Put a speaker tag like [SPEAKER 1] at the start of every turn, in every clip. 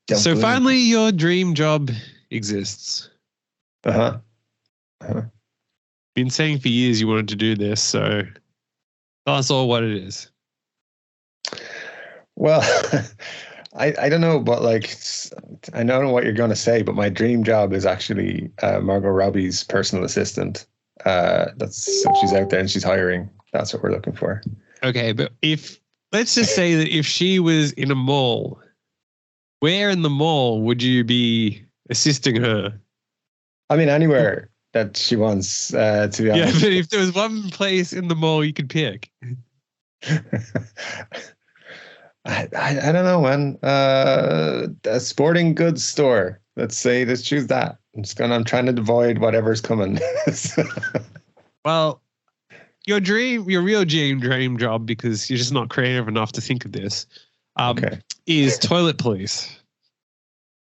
[SPEAKER 1] Don't
[SPEAKER 2] So
[SPEAKER 1] believe
[SPEAKER 2] finally, your dream job exists.
[SPEAKER 1] Uh-huh. Uh-huh.
[SPEAKER 2] Been saying for years you wanted to do this, so tell us all what it is.
[SPEAKER 1] Well, I don't know, but like, I don't know what you're going to say, but my dream job is actually Margot Robbie's personal assistant. So she's out there and she's hiring. That's what we're looking for.
[SPEAKER 2] Okay, but let's just say that if she was in a mall, where in the mall would you be assisting her?
[SPEAKER 1] I mean, anywhere that she wants, to be honest.
[SPEAKER 2] Yeah, but if there was one place in the mall you could pick.
[SPEAKER 1] I don't know, man. A sporting goods store. Let's choose that. I'm trying to avoid whatever's coming.
[SPEAKER 2] Well, your real dream job, because you're just not creative enough to think of this, is toilet police.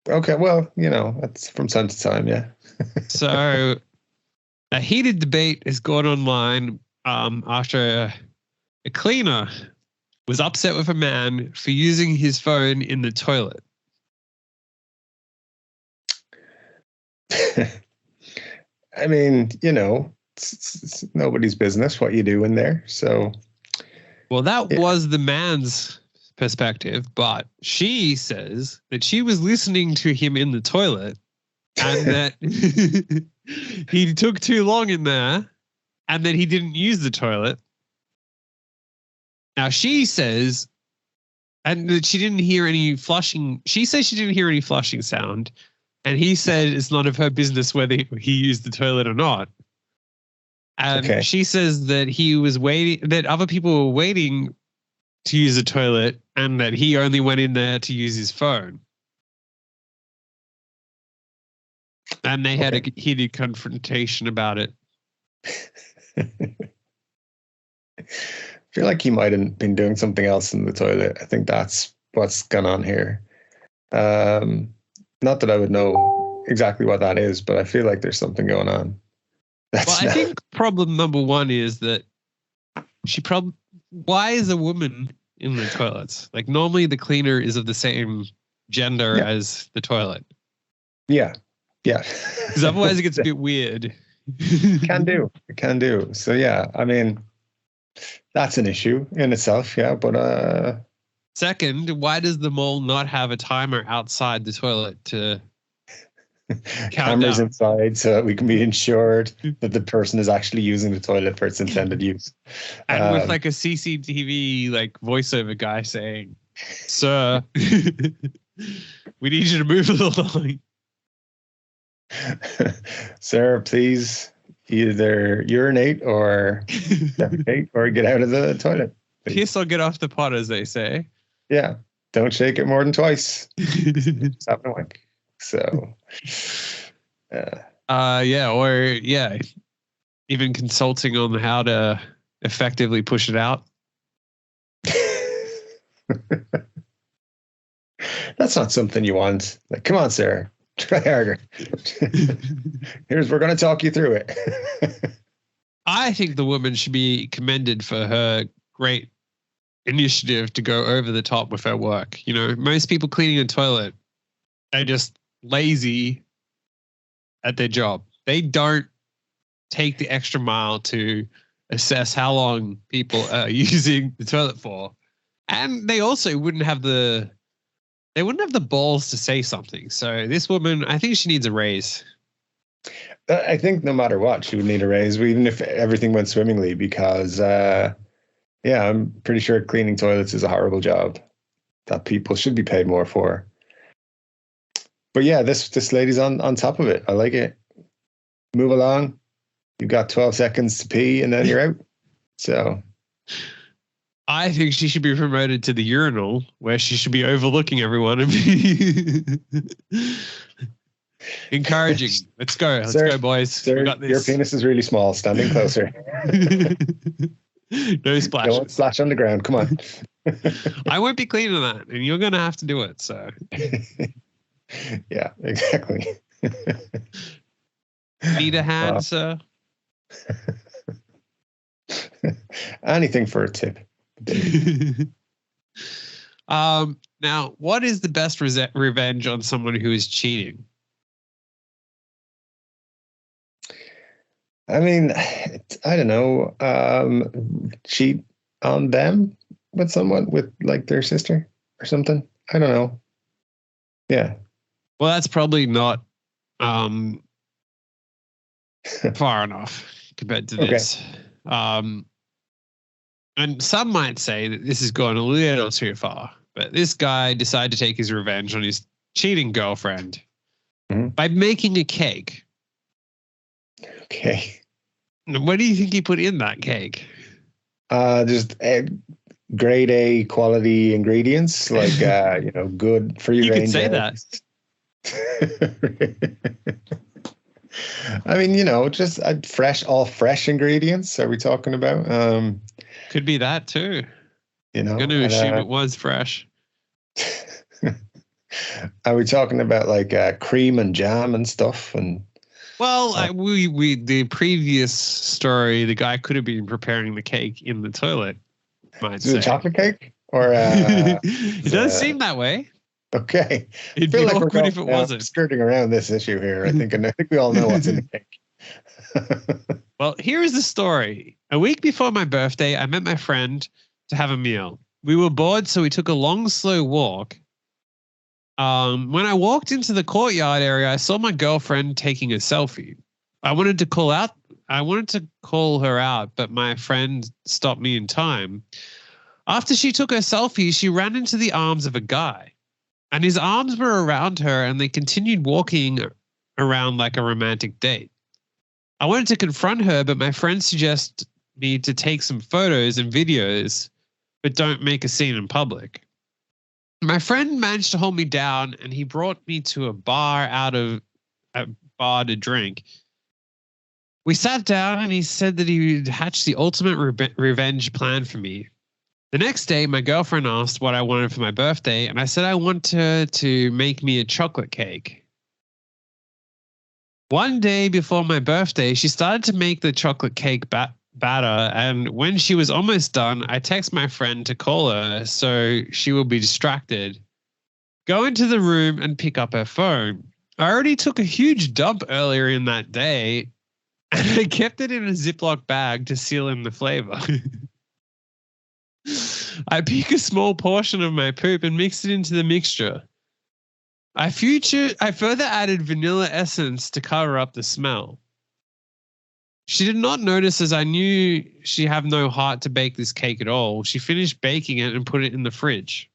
[SPEAKER 1] Okay, well, that's from time to time, yeah.
[SPEAKER 2] So a heated debate has gone online after a cleaner was upset with a man for using his phone in the toilet.
[SPEAKER 1] I mean, it's nobody's business what you do in there. So,
[SPEAKER 2] well, that was the man's perspective, but she says that she was listening to him in the toilet and that he took too long in there and that he didn't use the toilet. Now she says, and that she didn't hear any flushing. She says she didn't hear any flushing sound. And he said it's none of her business whether he used the toilet or not. And she says that he was waiting, that other people were waiting to use the toilet and that he only went in there to use his phone. And they had a heated confrontation about it.
[SPEAKER 1] I feel like he might have been doing something else in the toilet. I think that's what's gone on here. Not that I would know exactly what that is, but I feel like there's something going on.
[SPEAKER 2] I think problem number one is that why is a woman in the toilets? Like normally the cleaner is of the same gender as the toilet.
[SPEAKER 1] Yeah. Yeah.
[SPEAKER 2] Because otherwise it gets a bit weird.
[SPEAKER 1] It can do. So yeah, I mean, that's an issue in itself. Yeah. But
[SPEAKER 2] second, why does the mall not have a timer outside the toilet to
[SPEAKER 1] cameras inside so that we can be ensured that the person is actually using the toilet for its intended use?
[SPEAKER 2] And with like a CCTV like voiceover guy saying, "Sir, we need you to move a little along."
[SPEAKER 1] Sir, please either urinate or defecate or get out of the toilet. Please.
[SPEAKER 2] Piss or get off the pot, as they say.
[SPEAKER 1] Yeah. Don't shake it more than twice. Just having a wink. So, even consulting on how to effectively push it out. That's not something you want. Like, come on, Sarah, try harder. We're going to talk you through it.
[SPEAKER 2] I think the woman should be commended for her great initiative to go over the top with her work. Most people cleaning a toilet are just lazy at their job. They don't take the extra mile to assess how long people are using the toilet for. And they also wouldn't have the balls to say something. So this woman, I think she needs a raise.
[SPEAKER 1] I think no matter what, she would need a raise, even if everything went swimmingly, because I'm pretty sure cleaning toilets is a horrible job that people should be paid more for. But yeah, this lady's on top of it. I like it. Move along. You've got 12 seconds to pee and then you're out. So
[SPEAKER 2] I think she should be promoted to the urinal where she should be overlooking everyone and be encouraging. Let's go. Let's go, boys.
[SPEAKER 1] Sir,
[SPEAKER 2] we got this.
[SPEAKER 1] Your penis is really small. Standing closer.
[SPEAKER 2] No splashes.
[SPEAKER 1] Don't splash on the ground. Come on.
[SPEAKER 2] I won't be cleaning that, and you're going to have to do it. So.
[SPEAKER 1] Yeah, exactly.
[SPEAKER 2] Need a hand, sir?
[SPEAKER 1] Anything for a tip.
[SPEAKER 2] Now, what is the best revenge on someone who is cheating?
[SPEAKER 1] I mean, I don't know. Cheat on them with someone, with like their sister or something. I don't know. Yeah.
[SPEAKER 2] Well, that's probably not far enough compared to this. And some might say that this has gone a little too far. But this guy decided to take his revenge on his cheating girlfriend by making a cake.
[SPEAKER 1] Okay.
[SPEAKER 2] What do you think he put in that cake?
[SPEAKER 1] Just grade A quality ingredients, like good free range.
[SPEAKER 2] You could say that.
[SPEAKER 1] I mean, just all fresh ingredients. Are we talking about?
[SPEAKER 2] Could be that too.
[SPEAKER 1] I'm
[SPEAKER 2] going to assume it was fresh.
[SPEAKER 1] Are we talking about like cream and jam and stuff? And
[SPEAKER 2] well, the previous story, the guy could have been preparing the cake in the toilet.
[SPEAKER 1] Is it a chocolate cake? Or
[SPEAKER 2] it does seem that way.
[SPEAKER 1] Okay.
[SPEAKER 2] It'd be awkward if it wasn't.
[SPEAKER 1] Skirting around this issue here. I think we all know what's in the cake.
[SPEAKER 2] Well, here is the story. A week before my birthday, I met my friend to have a meal. We were bored, so we took a long, slow walk. When I walked into the courtyard area, I saw my girlfriend taking a selfie. I wanted to call her out, but my friend stopped me in time. After she took her selfie, she ran into the arms of a guy, and his arms were around her, and they continued walking around like a romantic date. I wanted to confront her, but my friend suggested me to take some photos and videos, but don't make a scene in public. My friend managed to hold me down, and he brought me to a bar to drink. We sat down, and he said that he would hatch the ultimate revenge plan for me. The next day, my girlfriend asked what I wanted for my birthday, and I said I want her to make me a chocolate cake. One day before my birthday, she started to make the chocolate cake batter, and when she was almost done, I text my friend to call her so she will be distracted. Go into the room and pick up her phone. I already took a huge dump earlier in that day, and I kept it in a Ziploc bag to seal in the flavor. I pick a small portion of my poop and mix it into the mixture. I further added vanilla essence to cover up the smell. She did not notice, as I knew she had no heart to bake this cake at all. She finished baking it and put it in the fridge.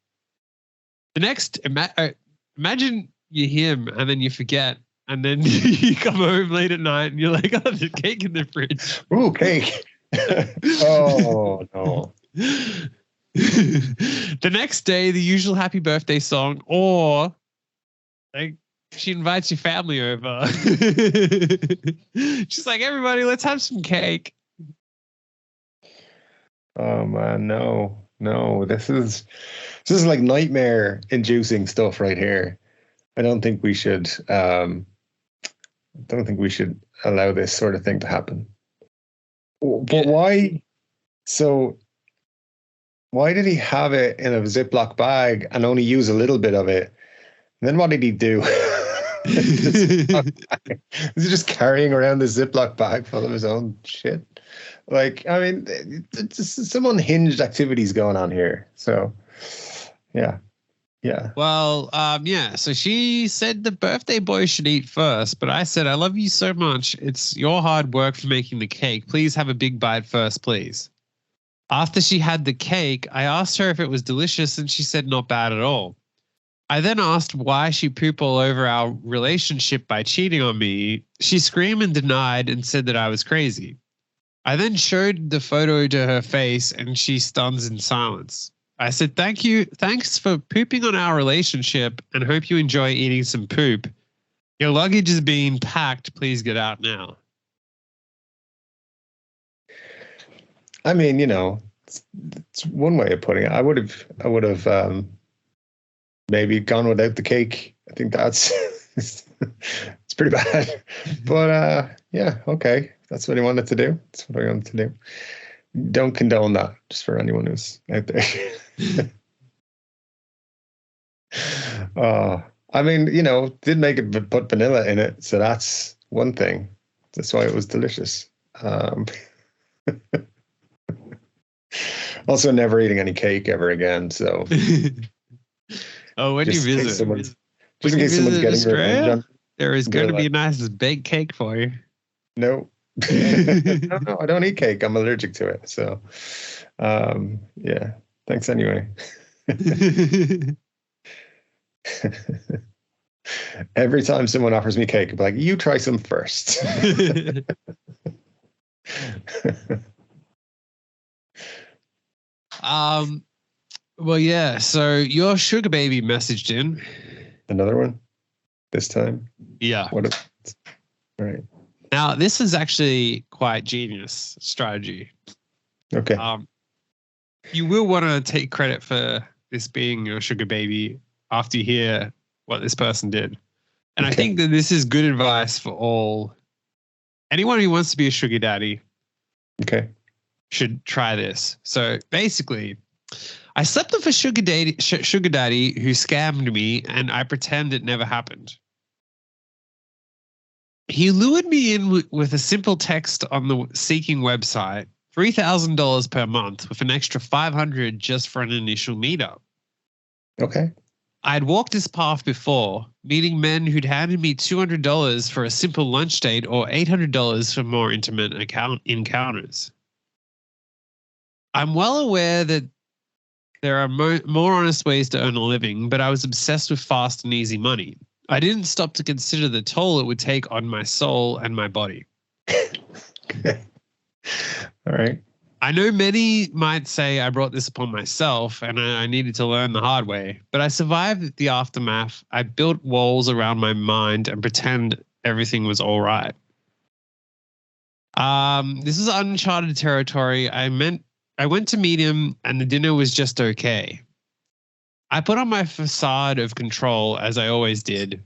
[SPEAKER 2] The next, imagine you're him and then you forget, and then you come home late at night and you're like, oh, there's cake in the fridge.
[SPEAKER 1] Ooh, cake. Oh, no.
[SPEAKER 2] The next day, the usual happy birthday song, or like she invites your family over. She's like, everybody, let's have some cake.
[SPEAKER 1] Oh man, no. This is like nightmare inducing stuff right here. I don't think we should allow this sort of thing to happen. But why? So why did he have it in a Ziploc bag and only use a little bit of it? And then what did he do? Is he just carrying around this Ziploc bag full of his own shit? Like, I mean, it's some unhinged activities going on here. So, yeah.
[SPEAKER 2] Well, yeah. So she said the birthday boy should eat first, but I said, I love you so much. It's your hard work for making the cake. Please have a big bite first, please. After she had the cake, I asked her if it was delicious, and she said not bad at all. I then asked why she pooped all over our relationship by cheating on me. She screamed and denied and said that I was crazy. I then showed the photo to her face, and she stuns in silence. I said, thanks for pooping on our relationship, and hope you enjoy eating some poop. Your luggage is being packed. Please get out now.
[SPEAKER 1] I mean, it's one way of putting it. I would have maybe gone without the cake. I think that's it's pretty bad. But yeah, okay. That's what he wanted to do. That's what I wanted to do. Don't condone that, just for anyone who's out there. I mean, did make it put vanilla in it, so that's one thing. That's why it was delicious. Also, never eating any cake ever again. So,
[SPEAKER 2] Oh, when you
[SPEAKER 1] just in case
[SPEAKER 2] visit,
[SPEAKER 1] someone's
[SPEAKER 2] when you
[SPEAKER 1] getting
[SPEAKER 2] visit
[SPEAKER 1] revenge
[SPEAKER 2] Australia,
[SPEAKER 1] on,
[SPEAKER 2] there is going
[SPEAKER 1] they're
[SPEAKER 2] to be a
[SPEAKER 1] like,
[SPEAKER 2] nice baked cake for you.
[SPEAKER 1] no, no, I don't eat cake. I'm allergic to it. So, yeah. Thanks anyway. Every time someone offers me cake, I'm like, you try some first.
[SPEAKER 2] Well, yeah. So your sugar baby messaged in.
[SPEAKER 1] Another one this time.
[SPEAKER 2] Yeah.
[SPEAKER 1] All right.
[SPEAKER 2] Now, this is actually quite genius strategy.
[SPEAKER 1] Okay.
[SPEAKER 2] You will want to take credit for this being your sugar baby after you hear what this person did. And I think that this is good advice for anyone who wants to be a sugar daddy.
[SPEAKER 1] Okay.
[SPEAKER 2] Should try this. So basically, I slept with a sugar daddy who scammed me, and I pretend it never happened. He lured me in with a simple text on the Seeking website, $3,000 per month with an extra $500 just for an initial meetup.
[SPEAKER 1] Okay.
[SPEAKER 2] I'd walked this path before, meeting men who'd handed me $200 for a simple lunch date or $800 for more intimate encounters. I'm well aware that there are more honest ways to earn a living, but I was obsessed with fast and easy money. I didn't stop to consider the toll it would take on my soul and my body.
[SPEAKER 1] Okay. All right.
[SPEAKER 2] I know many might say I brought this upon myself and I needed to learn the hard way, but I survived the aftermath. I built walls around my mind and pretend everything was all right. This is uncharted territory. I went to meet him and the dinner was just okay. I put on my facade of control as I always did,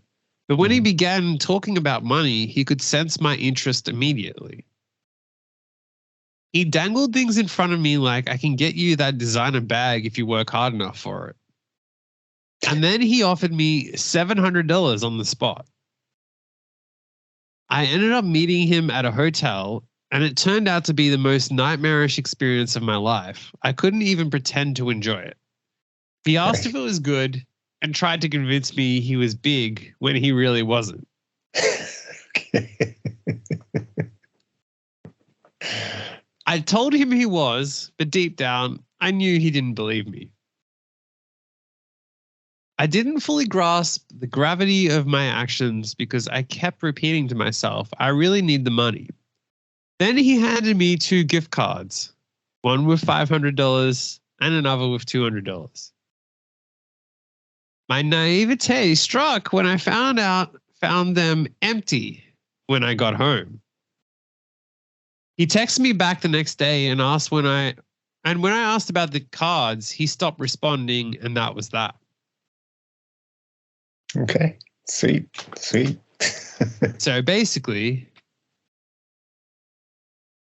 [SPEAKER 2] but when he began talking about money, he could sense my interest immediately. He dangled things in front of me like, I can get you that designer bag if you work hard enough for it. And then he offered me $700 on the spot. I ended up meeting him at a hotel, and it turned out to be the most nightmarish experience of my life. I couldn't even pretend to enjoy it. He asked if it was good and tried to convince me he was big when he really wasn't.
[SPEAKER 1] Okay.
[SPEAKER 2] I told him he was, but deep down, I knew he didn't believe me. I didn't fully grasp the gravity of my actions because I kept repeating to myself, I really need the money. Then he handed me 2 gift cards, one with $500 and another with $200. My naivete struck when I found them empty when I got home. He texted me back the next day and asked when I asked about the cards, he stopped responding, and that was that.
[SPEAKER 1] Okay. Sweet.
[SPEAKER 2] So basically,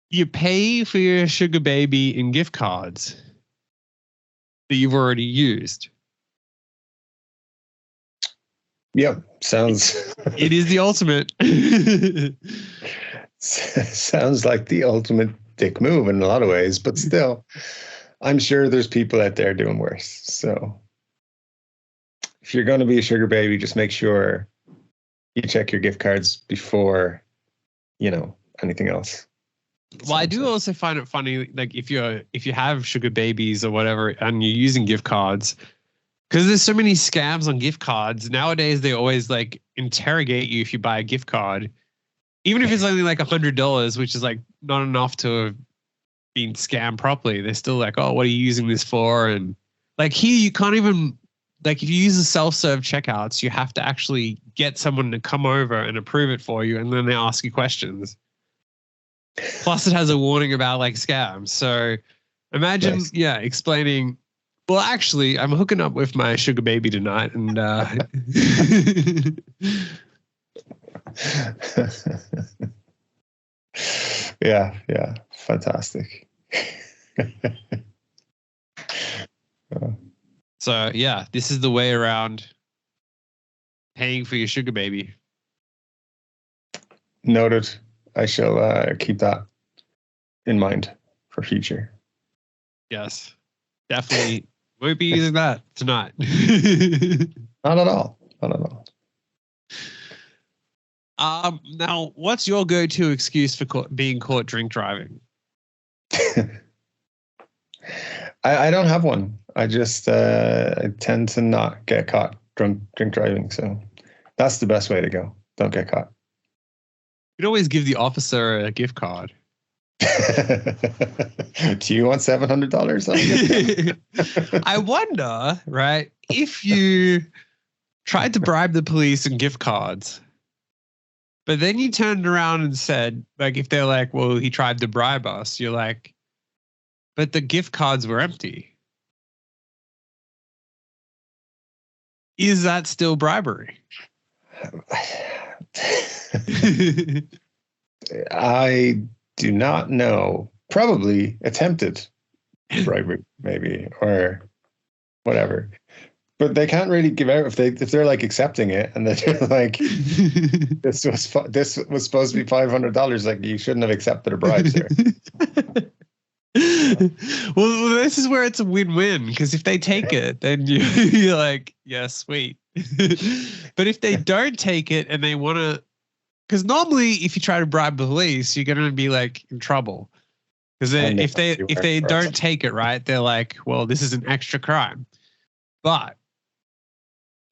[SPEAKER 2] you pay for your sugar baby in gift cards that you've already used.
[SPEAKER 1] Yep. Sounds.
[SPEAKER 2] It is the ultimate.
[SPEAKER 1] Sounds like the ultimate dick move in a lot of ways, but still, I'm sure there's people out there doing worse. So if you're going to be a sugar baby, just make sure you check your gift cards before, anything else.
[SPEAKER 2] Well, I do also find it funny, like if you have sugar babies or whatever, and you're using gift cards, because there's so many scams on gift cards nowadays. They always like interrogate you if you buy a gift card. Even if it's only like $100, which is like not enough to have been scammed properly, they're still like, oh, what are you using this for? And like here, you can't even, like if you use the self-serve checkouts, you have to actually get someone to come over and approve it for you. And then they ask you questions. Plus it has a warning about like scams. So imagine, explaining, well, actually, I'm hooking up with my sugar baby tonight. And
[SPEAKER 1] Yeah. Fantastic.
[SPEAKER 2] So yeah, this is the way around paying for your sugar baby.
[SPEAKER 1] Noted. I shall keep that in mind for future.
[SPEAKER 2] Yes, definitely won't be using that tonight.
[SPEAKER 1] Not at all. Not at all.
[SPEAKER 2] Now, what's your go-to excuse for being caught drink driving?
[SPEAKER 1] I don't have one. I just I tend to not get caught drink driving. So that's the best way to go. Don't get caught.
[SPEAKER 2] You'd always give the officer a gift card.
[SPEAKER 1] Do you want $700?
[SPEAKER 2] I wonder, right, if you tried to bribe the police in gift cards, but then you turned around and said, like, if they're like, well, he tried to bribe us, you're like, but the gift cards were empty. Is that still bribery?
[SPEAKER 1] I do not know. Probably attempted bribery, maybe, or whatever. But they can't really give out if they're like accepting it and they're like, this was supposed to be $500. Like, you shouldn't have accepted a bribe, sir.
[SPEAKER 2] Well, this is where it's a win-win, because if they take it, then you're like, yeah, sweet. But if they don't take it and they want to, because normally if you try to bribe the police, you're going to be like in trouble. Because if they don't take it, right, they're like, well, this is an extra crime. But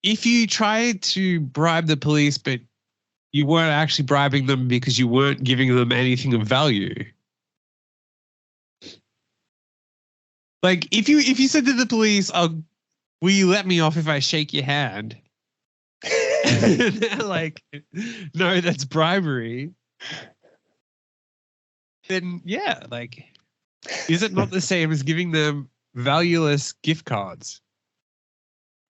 [SPEAKER 2] if you try to bribe the police, but you weren't actually bribing them because you weren't giving them anything of value. Like if you said to the police, "Oh, will you let me off if I shake your hand?" And they're like, "No, that's bribery." Then yeah, like, is it not the same as giving them valueless gift cards?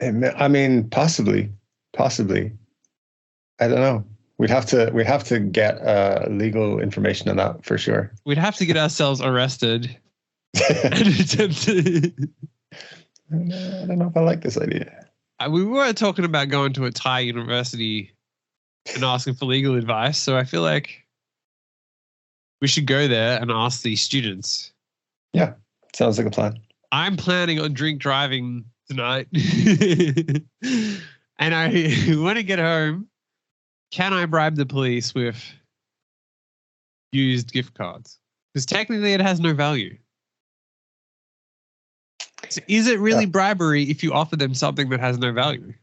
[SPEAKER 1] I mean, possibly. I don't know. We'd have to get legal information on that for sure.
[SPEAKER 2] We'd have to get ourselves arrested. And attempted.
[SPEAKER 1] I don't know if I like this idea.
[SPEAKER 2] We were talking about going to a Thai university and asking for legal advice, so I feel like we should go there and ask the students.
[SPEAKER 1] Yeah, sounds like a plan.
[SPEAKER 2] I'm planning on drink driving tonight. And I want to get home. Can I bribe the police with used gift cards? Because technically it has no value. So is it really bribery if you offer them something that has no value?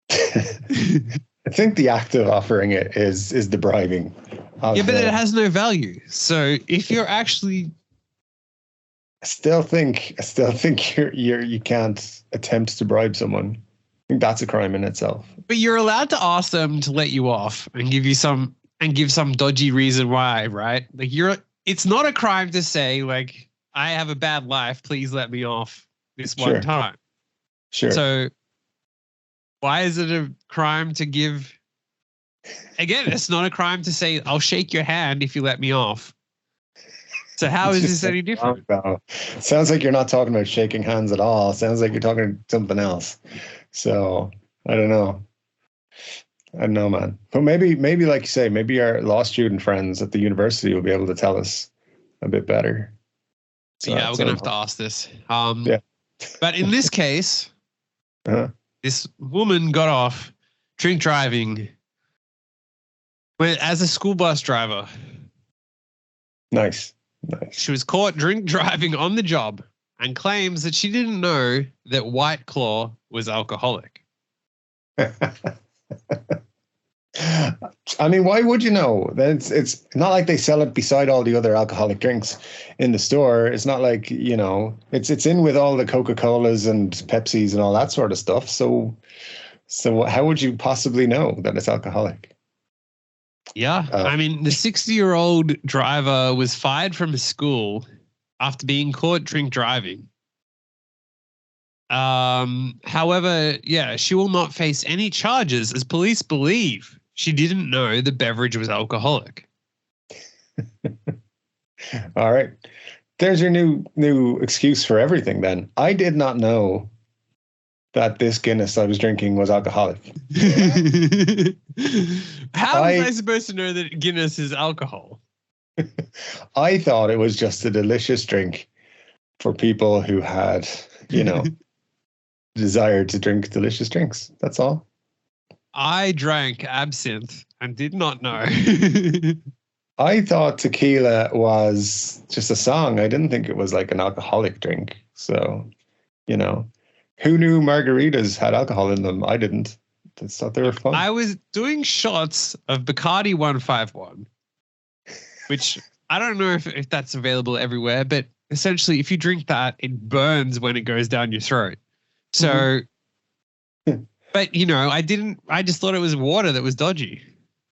[SPEAKER 1] I think the act of offering it is the bribing.
[SPEAKER 2] Yeah, but it has no value. So if you're actually,
[SPEAKER 1] I still think you can't attempt to bribe someone. I think that's a crime in itself.
[SPEAKER 2] But you're allowed to ask them to let you off and give some dodgy reason why, right? Like it's not a crime to say like, I have a bad life, please let me off this one time.
[SPEAKER 1] Sure.
[SPEAKER 2] So why is it a crime to give? Again, it's not a crime to say, I'll shake your hand if you let me off. So how is this any different?
[SPEAKER 1] Sounds like you're not talking about shaking hands at all. Sounds like you're talking something else. So I don't know. Man. But maybe like you say, maybe our law student friends at the university will be able to tell us a bit better.
[SPEAKER 2] So yeah, we're going to have to ask this. Yeah. But in this case, this woman got off drink driving as a school bus driver.
[SPEAKER 1] Nice.
[SPEAKER 2] She was caught drink driving on the job and claims that she didn't know that White Claw was alcoholic.
[SPEAKER 1] I mean, why would you know? It's not like they sell it beside all the other alcoholic drinks in the store. It's not like, it's in with all the Coca-Colas and Pepsis and all that sort of stuff. So how would you possibly know that it's alcoholic?
[SPEAKER 2] Yeah. I mean, the 60-year-old driver was fired from his school after being caught drink driving. However, yeah, she will not face any charges as police believe she didn't know the beverage was alcoholic.
[SPEAKER 1] All right. there's your new excuse for everything then. I did not know that this Guinness I was drinking was alcoholic.
[SPEAKER 2] How was I supposed to know that Guinness is alcohol?
[SPEAKER 1] I thought it was just a delicious drink for people who had, desire to drink delicious drinks. That's all.
[SPEAKER 2] I drank absinthe and did not know.
[SPEAKER 1] I thought tequila was just a song. I didn't think it was like an alcoholic drink. So, who knew margaritas had alcohol in them? I didn't. I just thought they were fun.
[SPEAKER 2] I was doing shots of Bacardi 151, which I don't know if that's available everywhere, but essentially if you drink that, it burns when it goes down your throat. So, but I just thought it was water that was dodgy.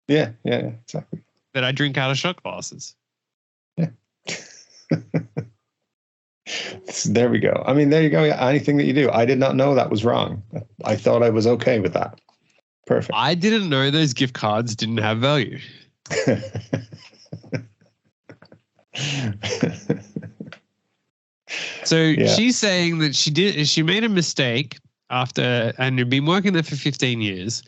[SPEAKER 1] Yeah, exactly.
[SPEAKER 2] That I drink out of shot glasses.
[SPEAKER 1] Yeah. There we go. I mean, there you go. Yeah, anything that you do. I did not know that was wrong. I thought I was okay with that. Perfect.
[SPEAKER 2] I didn't know those gift cards didn't have value. So she's saying that she made a mistake and had been working there for 15 years.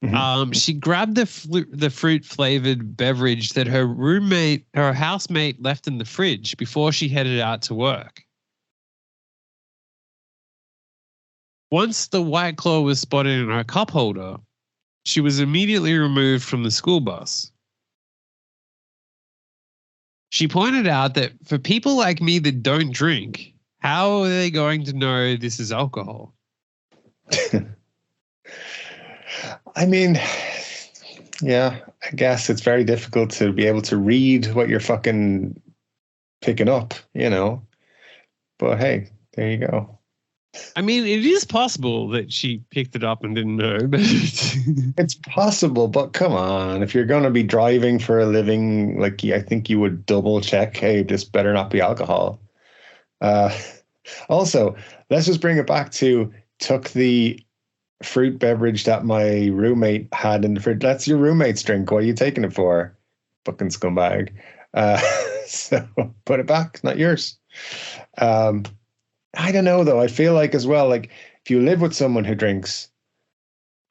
[SPEAKER 2] Mm-hmm. She grabbed the fruit flavored beverage that her housemate left in the fridge before she headed out to work. Once the White Claw was spotted in her cup holder, she was immediately removed from the school bus. She pointed out that for people like me that don't drink, how are they going to know this is alcohol?
[SPEAKER 1] I mean, yeah, I guess it's very difficult to be able to read what you're fucking picking up, But hey, there you go.
[SPEAKER 2] I mean, it is possible that she picked it up and didn't know, but
[SPEAKER 1] it's possible, but come on. If you're going to be driving for a living, I think you would double check, hey, this better not be alcohol. Also, let's just bring it back to took the fruit beverage that my roommate had in the fridge. That's your roommate's drink. What are you taking it for? Fucking scumbag. So put it back, not yours. I don't know though. I feel like as well, if you live with someone who drinks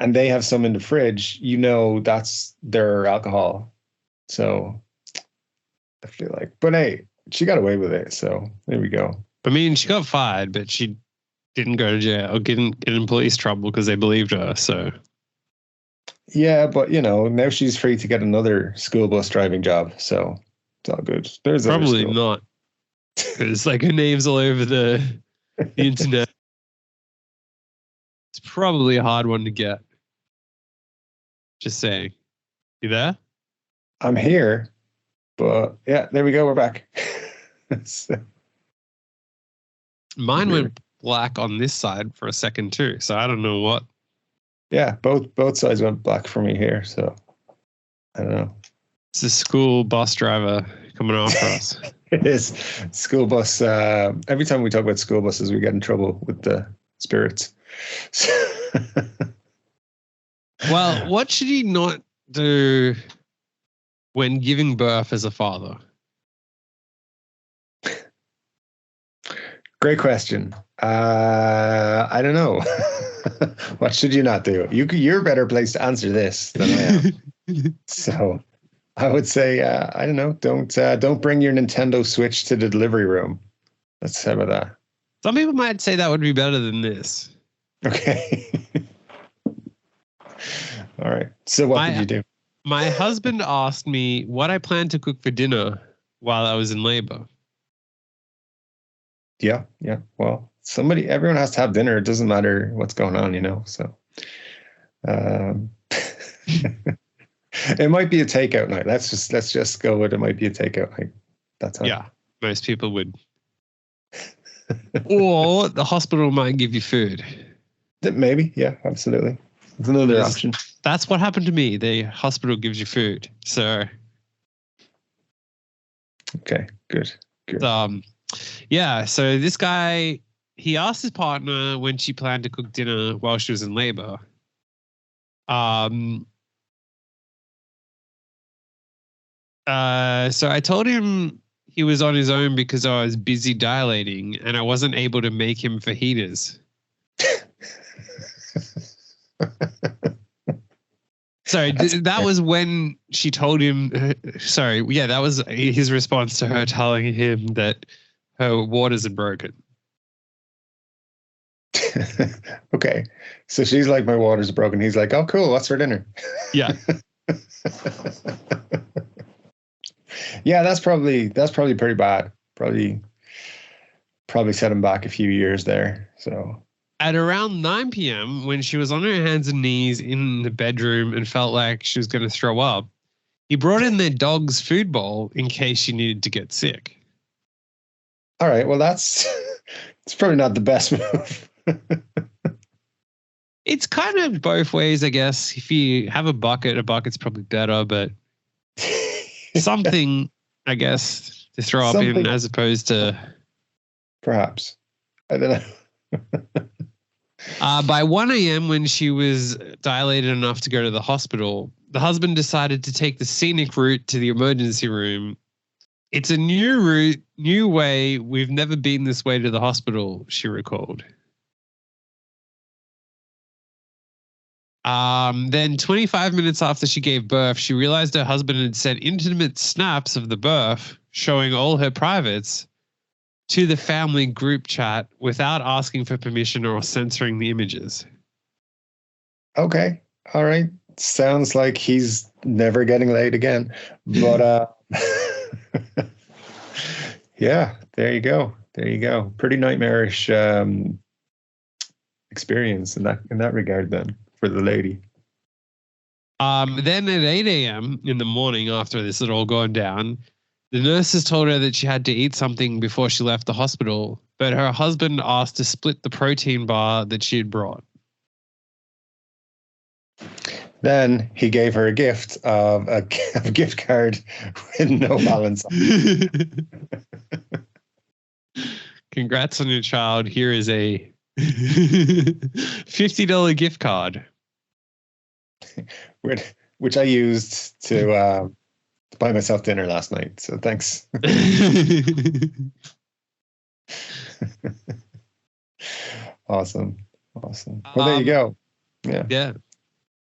[SPEAKER 1] and they have some in the fridge, that's their alcohol. So I feel like, but hey, she got away with it. So there we go.
[SPEAKER 2] I mean, she got fired, but she didn't go to jail or get in police trouble because they believed her. So
[SPEAKER 1] yeah, but now she's free to get another school bus driving job. So it's all good. There's
[SPEAKER 2] probably not. Because her name's all over the internet. It's probably a hard one to get. Just saying. You there?
[SPEAKER 1] I'm here, but yeah, there we go. We're back. So,
[SPEAKER 2] mine went black on this side for a second too, so I don't know what.
[SPEAKER 1] Yeah, both sides went black for me here, so I don't know.
[SPEAKER 2] It's a school bus driver coming after us.
[SPEAKER 1] It is. School bus. Every time we talk about school buses, we get in trouble with the spirits.
[SPEAKER 2] Well, what should you not do when giving birth as a father?
[SPEAKER 1] Great question. I don't know. What should you not do? You're better placed to answer this than I am. So I would say, I don't know. Don't bring your Nintendo Switch to the delivery room. Let's have that.
[SPEAKER 2] Some people might say that would be better than this.
[SPEAKER 1] Okay. All right. So what did you do?
[SPEAKER 2] My husband asked me what I planned to cook for dinner while I was in labor.
[SPEAKER 1] Yeah. Well, everyone has to have dinner. It doesn't matter what's going on, so. It might be a takeout night. Let's just go with it might be a takeout night. That's how.
[SPEAKER 2] Yeah, most people would. Or the hospital might give you food.
[SPEAKER 1] Maybe, yeah, absolutely. It's another option.
[SPEAKER 2] That's what happened to me. The hospital gives you food. So.
[SPEAKER 1] Okay, good.
[SPEAKER 2] Yeah, so this guy, he asked his partner when she planned to cook dinner while she was in labor. So I told him he was on his own because I was busy dilating and I wasn't able to make him fajitas. Sorry, that was when she told him. That was his response to her telling him that her waters are broken.
[SPEAKER 1] Okay, so she's like, my waters are broken. He's like, oh, cool. What's for dinner?
[SPEAKER 2] Yeah.
[SPEAKER 1] Yeah, that's probably pretty bad. Probably set him back a few years there. So.
[SPEAKER 2] At around 9 p.m., when she was on her hands and knees in the bedroom and felt like she was going to throw up, he brought in their dog's food bowl in case she needed to get sick.
[SPEAKER 1] All right. Well, it's probably not the best move.
[SPEAKER 2] It's kind of both ways, I guess. If you have a bucket's probably better, but something, I guess, to throw up in as opposed to...
[SPEAKER 1] Perhaps. I don't know.
[SPEAKER 2] By 1 a.m., when she was dilated enough to go to the hospital, the husband decided to take the scenic route to the emergency room. It's a new route, new way. We've never been this way to the hospital, she recalled. Then 25 minutes after she gave birth, she realized her husband had sent intimate snaps of the birth, showing all her privates, to the family group chat without asking for permission or censoring the images.
[SPEAKER 1] Okay. All right. Sounds like he's never getting laid again. But yeah, there you go. There you go. Pretty nightmarish experience in that regard then for the lady.
[SPEAKER 2] Then at 8 a.m. in the morning, after this had all gone down, the nurses told her that she had to eat something before she left the hospital, but her husband asked to split the protein bar that she had brought.
[SPEAKER 1] Then he gave her a gift of a gift card with no balance on it.
[SPEAKER 2] Congrats on your child. Here is a $50 gift card.
[SPEAKER 1] Which I used to buy myself dinner last night. So thanks. Awesome. Well, there you go. Yeah.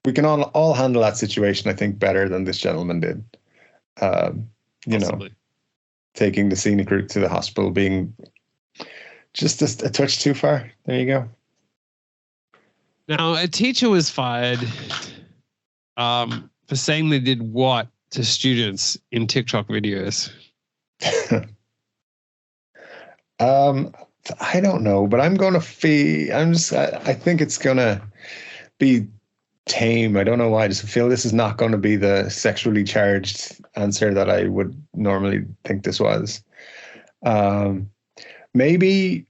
[SPEAKER 1] We can all handle that situation, I think, better than this gentleman did. Taking the scenic route to the hospital being just a touch too far. There you go.
[SPEAKER 2] Now, a teacher was fired for saying they did what to students in TikTok videos?
[SPEAKER 1] I don't know, but I'm going to I think it's going to be tame. I don't know why. I just feel this is not going to be the sexually charged answer that I would normally think this was. Maybe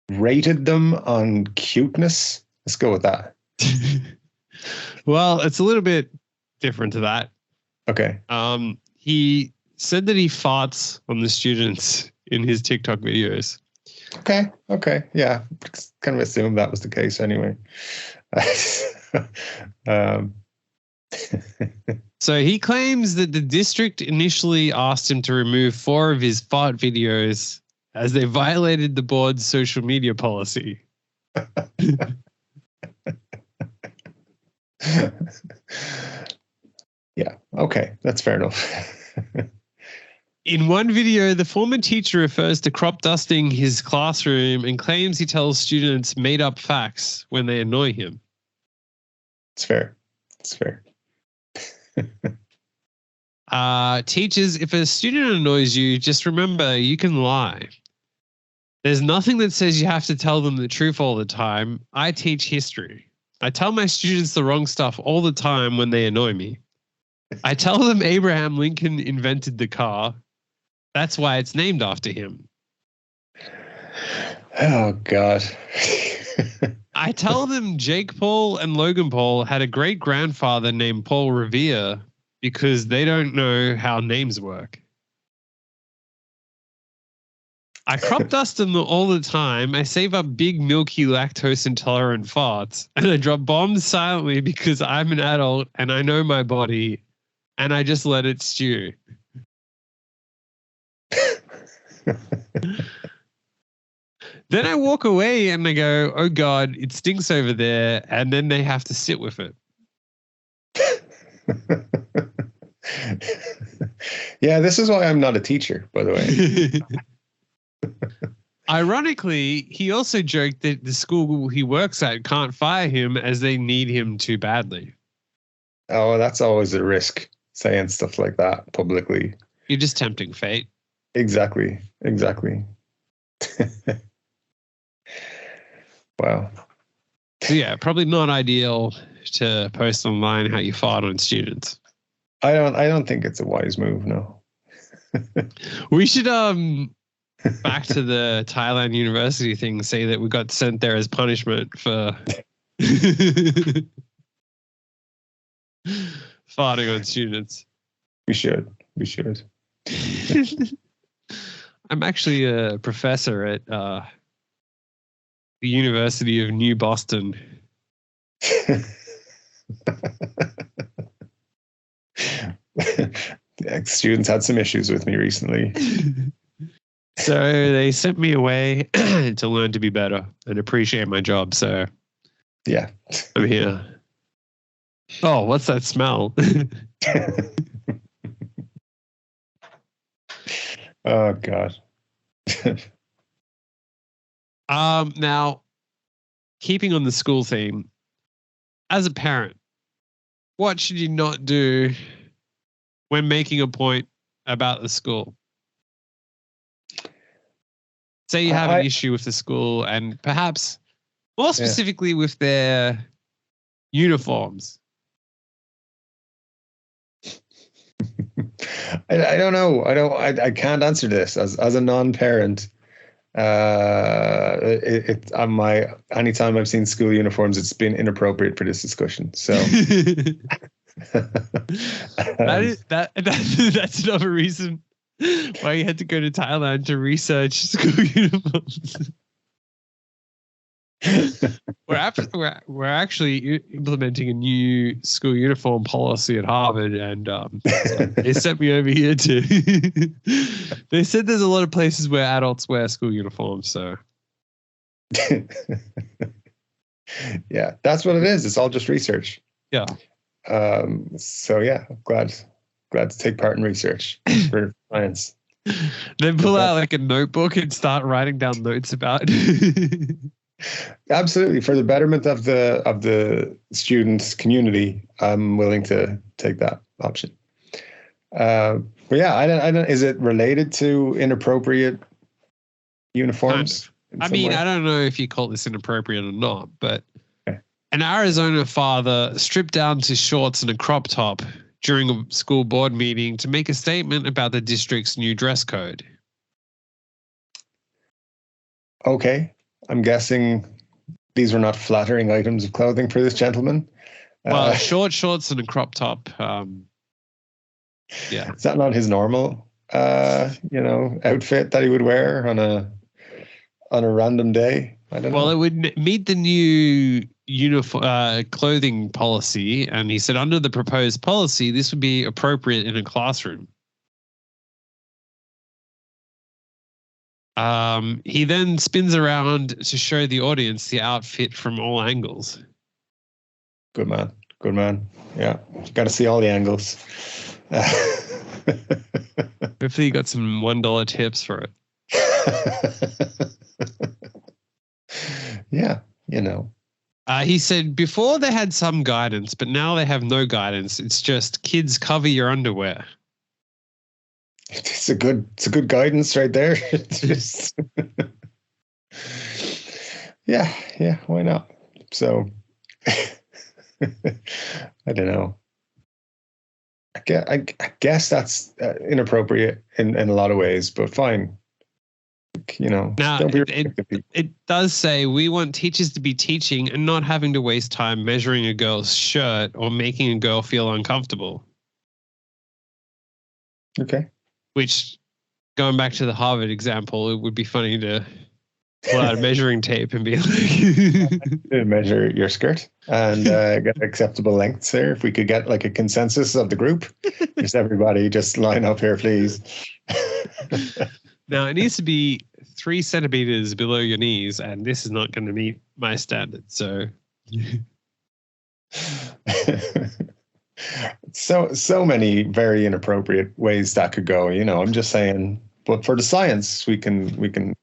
[SPEAKER 1] rated them on cuteness. Let's go with that.
[SPEAKER 2] Well, it's a little bit different to that.
[SPEAKER 1] Okay.
[SPEAKER 2] He said that he farts on the students in his TikTok videos.
[SPEAKER 1] Okay. Yeah. Kind of assumed that was the case anyway.
[SPEAKER 2] So he claims that the district initially asked him to remove 4 of his fart videos as they violated the board's social media policy.
[SPEAKER 1] Yeah. Okay. That's fair enough.
[SPEAKER 2] In one video, the former teacher refers to crop dusting his classroom and claims he tells students made up facts when they annoy him.
[SPEAKER 1] It's fair.
[SPEAKER 2] Teachers, if a student annoys you, just remember you can lie. There's nothing that says you have to tell them the truth all the time. I teach history. I tell my students the wrong stuff all the time when they annoy me. I tell them Abraham Lincoln invented the car. That's why it's named after him.
[SPEAKER 1] Oh, God.
[SPEAKER 2] I tell them Jake Paul and Logan Paul had a great-grandfather named Paul Revere because they don't know how names work. I crop dust them all the time. I save up big, milky, lactose-intolerant farts. And I drop bombs silently because I'm an adult and I know my body. And I just let it stew. Then I walk away and I go, oh God, it stinks over there. And then they have to sit with it.
[SPEAKER 1] Yeah, this is why I'm not a teacher, by the way.
[SPEAKER 2] Ironically, he also joked that the school he works at can't fire him as they need him too badly.
[SPEAKER 1] Oh, that's always a risk, saying stuff like that publicly.
[SPEAKER 2] You're just tempting fate.
[SPEAKER 1] Exactly. Wow.
[SPEAKER 2] So yeah, probably not ideal to post online how you fart on students.
[SPEAKER 1] I don't think it's a wise move, no.
[SPEAKER 2] We should back to the Thailand university thing, say that we got sent there as punishment for farting on students.
[SPEAKER 1] We should.
[SPEAKER 2] I'm actually a professor at the University of New Boston.
[SPEAKER 1] Students had some issues with me recently.
[SPEAKER 2] So they sent me away to learn to be better and appreciate my job. So
[SPEAKER 1] yeah,
[SPEAKER 2] I'm here. Oh, what's that smell?
[SPEAKER 1] Oh God.
[SPEAKER 2] Now, keeping on the school theme, as a parent, what should you not do when making a point about the school? Say you have an issue with the school and perhaps more specifically with their uniforms.
[SPEAKER 1] I don't know. I can't answer this as a non-parent. Anytime I've seen school uniforms, it's been inappropriate for this discussion. So
[SPEAKER 2] that's another reason why you had to go to Thailand to research school uniforms. We're actually implementing a new school uniform policy at Harvard, and they sent me over here to. They said there's a lot of places where adults wear school uniforms, so.
[SPEAKER 1] Yeah, that's what it is. It's all just research.
[SPEAKER 2] Yeah.
[SPEAKER 1] So yeah, glad to take part in research for science.
[SPEAKER 2] Then pull out like a notebook and start writing down notes about it.
[SPEAKER 1] Absolutely, for the betterment of the student community, I'm willing to take that option. But yeah, I don't. Is it related to inappropriate uniforms?
[SPEAKER 2] I mean, I don't know if you call this inappropriate or not, but an Arizona father stripped down to shorts and a crop top during a school board meeting to make a statement about the district's new dress code.
[SPEAKER 1] Okay. I'm guessing these were not flattering items of clothing for this gentleman.
[SPEAKER 2] Well, short shorts and a crop top. Yeah.
[SPEAKER 1] Is that not his normal, outfit that he would wear on a random day? I don't know.
[SPEAKER 2] Well, it would meet the new uniform clothing policy, and he said under the proposed policy, this would be appropriate in a classroom. He then spins around to show the audience the outfit from all angles.
[SPEAKER 1] Good man. Yeah, got to see all the angles.
[SPEAKER 2] Hopefully you got some $1 tips for it.
[SPEAKER 1] Yeah,
[SPEAKER 2] He said before they had some guidance, but now they have no guidance. It's just kids cover your underwear.
[SPEAKER 1] It's a good guidance right there. Yeah, why not? So I don't know. I guess that's inappropriate in a lot of ways, but fine. Now, don't be
[SPEAKER 2] it does say we want teachers to be teaching and not having to waste time measuring a girl's shirt or making a girl feel uncomfortable.
[SPEAKER 1] Okay.
[SPEAKER 2] Which, going back to the Harvard example, it would be funny to pull out a measuring tape and be like...
[SPEAKER 1] measure your skirt and get acceptable lengths there. If we could get like a consensus of the group. Just everybody just line up here, please.
[SPEAKER 2] Now, it needs to be 3 centimeters below your knees, and this is not going to meet my standards. So,
[SPEAKER 1] so many very inappropriate ways that could go. I'm just saying. But for the science, we can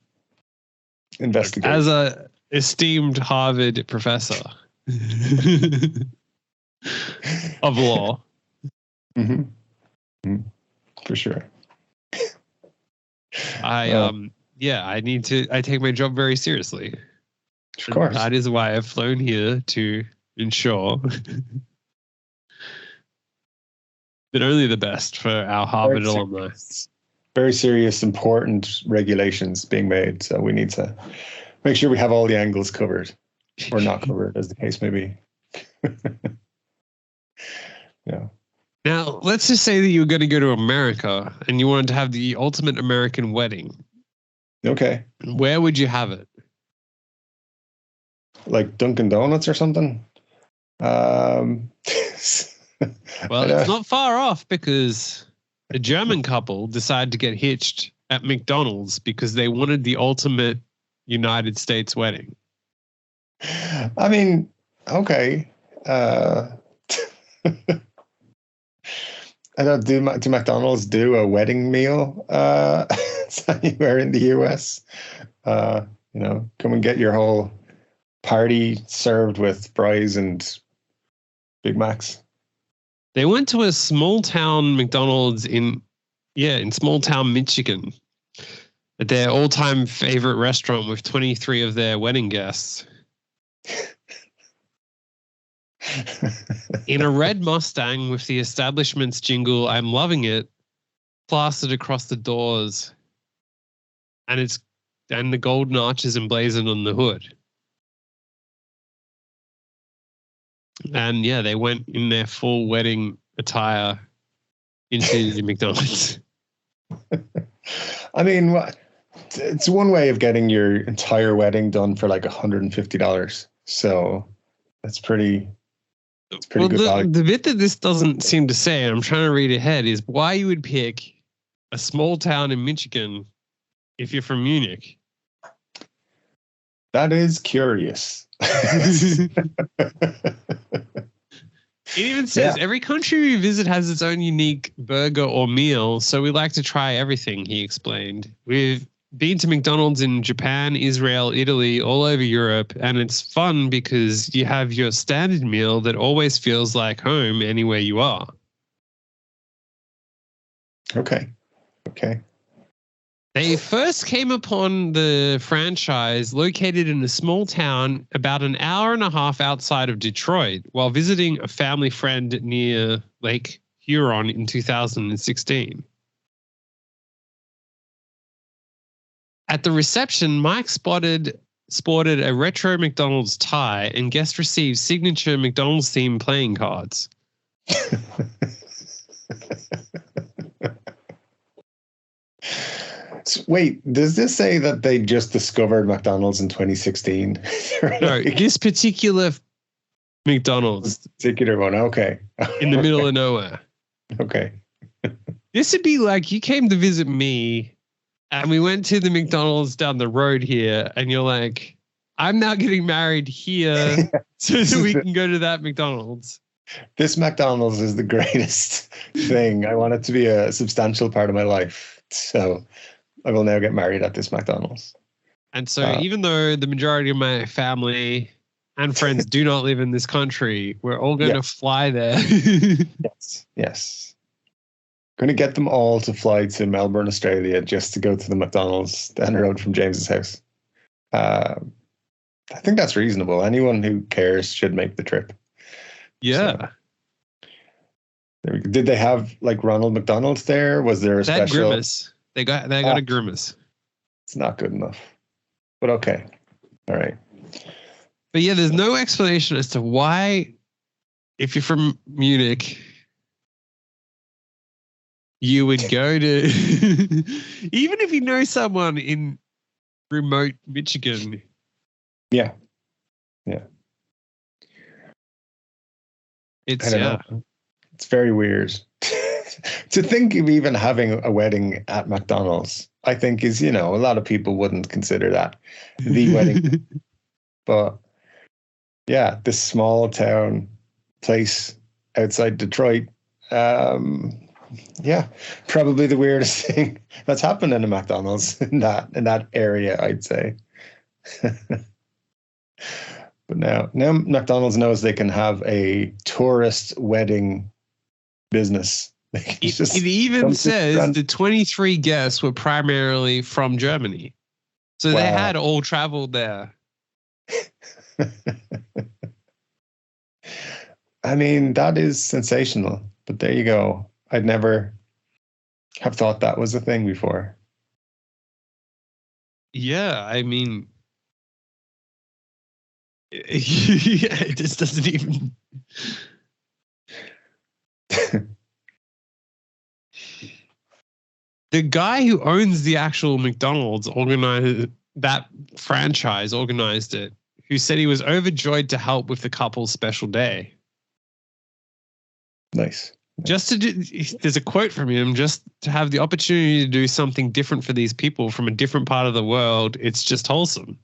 [SPEAKER 1] investigate.
[SPEAKER 2] As a esteemed Harvard professor of law,
[SPEAKER 1] for sure.
[SPEAKER 2] I take my job very seriously.
[SPEAKER 1] Of course.
[SPEAKER 2] That is why I've flown here to ensure that only the best for our Harvard alumni.
[SPEAKER 1] Very serious, important regulations being made. So we need to make sure we have all the angles covered, or not covered, as the case may be. Yeah.
[SPEAKER 2] Now, let's just say that you were going to go to America and you wanted to have the ultimate American wedding.
[SPEAKER 1] Okay.
[SPEAKER 2] Where would you have it?
[SPEAKER 1] Like Dunkin' Donuts or something?
[SPEAKER 2] Well, it's not far off, because a German couple decided to get hitched at McDonald's because they wanted the ultimate United States wedding.
[SPEAKER 1] I mean, okay. I don't do McDonald's do a wedding meal anywhere in the US? Come and get your whole party served with fries and Big Macs.
[SPEAKER 2] They went to a small town McDonald's in small town Michigan, at their all-time favorite restaurant with 23 of their wedding guests. In a red Mustang with the establishment's jingle, "I'm loving it," plastered across the doors, and the golden arches emblazoned on the hood. And yeah, they went in their full wedding attire into the McDonald's.
[SPEAKER 1] I mean, it's one way of getting your entire wedding done for like $150. So that's pretty good value.
[SPEAKER 2] The bit that this doesn't seem to say, and I'm trying to read ahead, is why you would pick a small town in Michigan if you're from Munich.
[SPEAKER 1] That is curious.
[SPEAKER 2] It even says every country we visit has its own unique burger or meal, so we like to try everything, he explained. We've been to McDonald's in Japan, Israel, Italy, all over Europe, and it's fun because you have your standard meal that always feels like home anywhere you are.
[SPEAKER 1] Okay.
[SPEAKER 2] They first came upon the franchise located in a small town about an hour and a half outside of Detroit while visiting a family friend near Lake Huron in 2016. At the reception, Mike sported a retro McDonald's tie, and guests received signature McDonald's themed playing cards.
[SPEAKER 1] Wait, does this say that they just discovered McDonald's in 2016?
[SPEAKER 2] No, this particular McDonald's.
[SPEAKER 1] This particular one, okay.
[SPEAKER 2] In the middle of nowhere.
[SPEAKER 1] Okay.
[SPEAKER 2] This would be like you came to visit me and we went to the McDonald's down the road here, and you're like, I'm now getting married here so that we can go to that McDonald's. This
[SPEAKER 1] McDonald's is the greatest thing. I want it to be a substantial part of my life. So I will now get married at this McDonald's.
[SPEAKER 2] And so even though the majority of my family and friends do not live in this country, we're all going to fly there.
[SPEAKER 1] Yes. Going to get them all to fly to Melbourne, Australia, just to go to the McDonald's down the road from James's house. I think that's reasonable. Anyone who cares should make the trip.
[SPEAKER 2] Yeah.
[SPEAKER 1] So, did they have like Ronald McDonald's there? Was there a special?
[SPEAKER 2] Grimace. They got a Grimace.
[SPEAKER 1] It's not good enough. But okay. All right.
[SPEAKER 2] But yeah, there's no explanation as to why, if you're from Munich, you would go to, even if you know someone in remote Michigan.
[SPEAKER 1] Yeah.
[SPEAKER 2] It's
[SPEAKER 1] It's very weird to think of even having a wedding at McDonald's. I think is, a lot of people wouldn't consider that the wedding. But yeah, this small town place outside Detroit, yeah, probably the weirdest thing that's happened in a McDonald's in that area, I'd say. But now McDonald's knows they can have a tourist wedding business.
[SPEAKER 2] It even says the 23 guests were primarily from Germany. So they had all traveled there.
[SPEAKER 1] I mean, that is sensational. But there you go. I'd never have thought that was a thing before.
[SPEAKER 2] Yeah, I mean, it just doesn't even. The guy who owns the actual McDonald's organized it, who said he was overjoyed to help with the couple's special day.
[SPEAKER 1] Nice.
[SPEAKER 2] There's a quote from him, just to have the opportunity to do something different for these people from a different part of the world. It's just wholesome.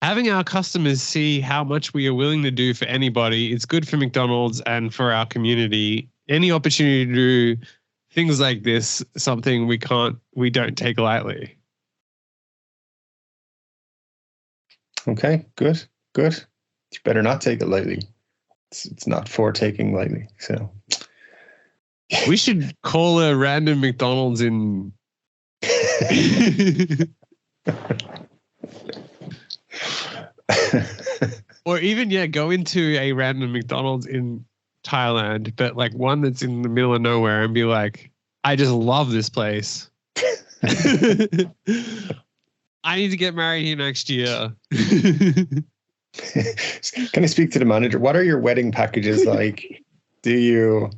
[SPEAKER 2] Having our customers see how much we are willing to do for anybody, it's good for McDonald's and for our community. Any opportunity to do things like this, something we don't take lightly.
[SPEAKER 1] Okay, good. You better not take it lightly. It's not for taking lightly. So
[SPEAKER 2] we should call a random McDonald's in. Or even, go into a random McDonald's in Thailand, but like one that's in the middle of nowhere, and be like, I just love this place. I need to get married here next year.
[SPEAKER 1] Can I speak to the manager? What are your wedding packages like? Do you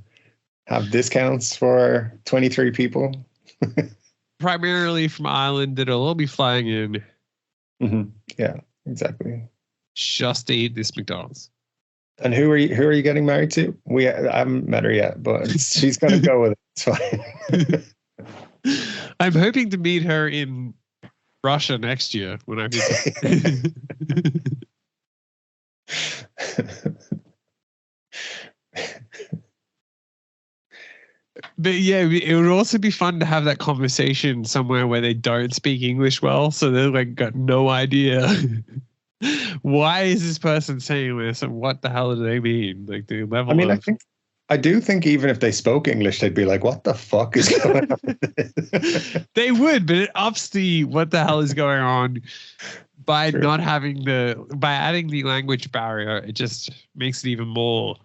[SPEAKER 1] have discounts for 23 people?
[SPEAKER 2] Primarily from Ireland that will all be flying in.
[SPEAKER 1] Mm-hmm. Yeah, exactly.
[SPEAKER 2] Just to eat this McDonald's.
[SPEAKER 1] And who are you getting married to? I haven't met her yet, but she's gonna go with it. It's
[SPEAKER 2] fine. I'm hoping to meet her in Russia next year when I visit. But yeah, it would also be fun to have that conversation somewhere where they don't speak English well, so they're like got no idea. Why is this person saying this, and what the hell do they mean? Like the level.
[SPEAKER 1] I do think even if they spoke English, they'd be like, "What the fuck is going on?"
[SPEAKER 2] They would, but it ups the what the hell is going on by not having by adding the language barrier. It just makes it even more.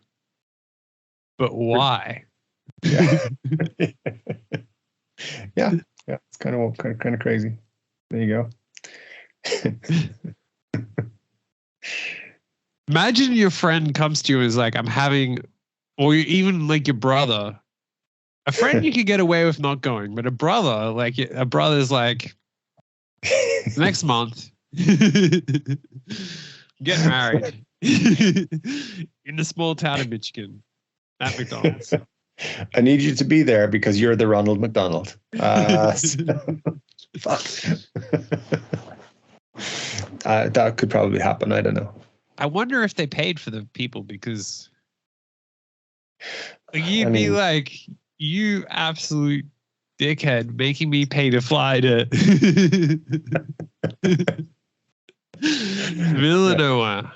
[SPEAKER 2] But why?
[SPEAKER 1] Yeah, yeah. It's kind of crazy. There you go.
[SPEAKER 2] Imagine your friend comes to you and is like, I'm having, or even like your brother. A friend you could get away with not going, but a brother's like, next month, get married in a small town in Michigan at McDonald's.
[SPEAKER 1] I need you to be there because you're the Ronald McDonald. Fuck. That could probably happen. I don't know.
[SPEAKER 2] I wonder if they paid for the people, because you'd be like, you absolute dickhead, making me pay to fly to middle of nowhere.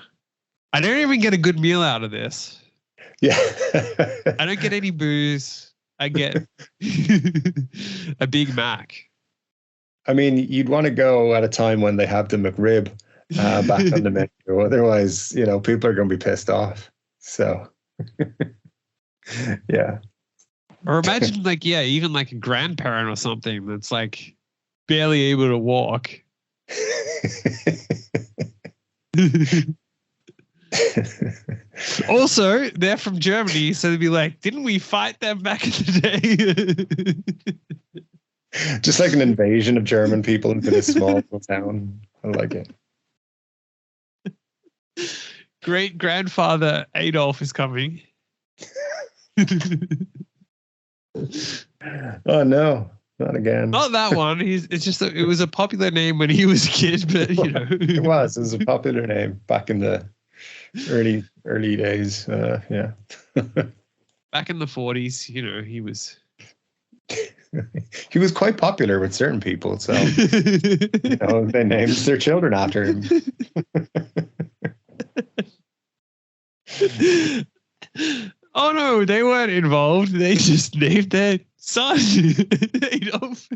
[SPEAKER 2] I don't even get a good meal out of this.
[SPEAKER 1] Yeah.
[SPEAKER 2] I don't get any booze. I get a Big Mac.
[SPEAKER 1] I mean, you'd want to go at a time when they have the McRib back on the menu. Otherwise, people are going to be pissed off. So, yeah.
[SPEAKER 2] Or imagine even like a grandparent or something that's like barely able to walk. Also, they're from Germany, so they'd be like, didn't we fight them back in the day?
[SPEAKER 1] Just like an invasion of German people into this small town. I like it.
[SPEAKER 2] Great grandfather Adolf is coming.
[SPEAKER 1] Oh no. not again.
[SPEAKER 2] Not that one. It's just that it was a popular name when he was a kid, but you know.
[SPEAKER 1] It was a popular name back in the early days. Yeah.
[SPEAKER 2] Back in the 40s, you know, he was.
[SPEAKER 1] He was quite popular with certain people, so you know, they named their children after him.
[SPEAKER 2] Oh no, they weren't involved. They just named their son Adolf.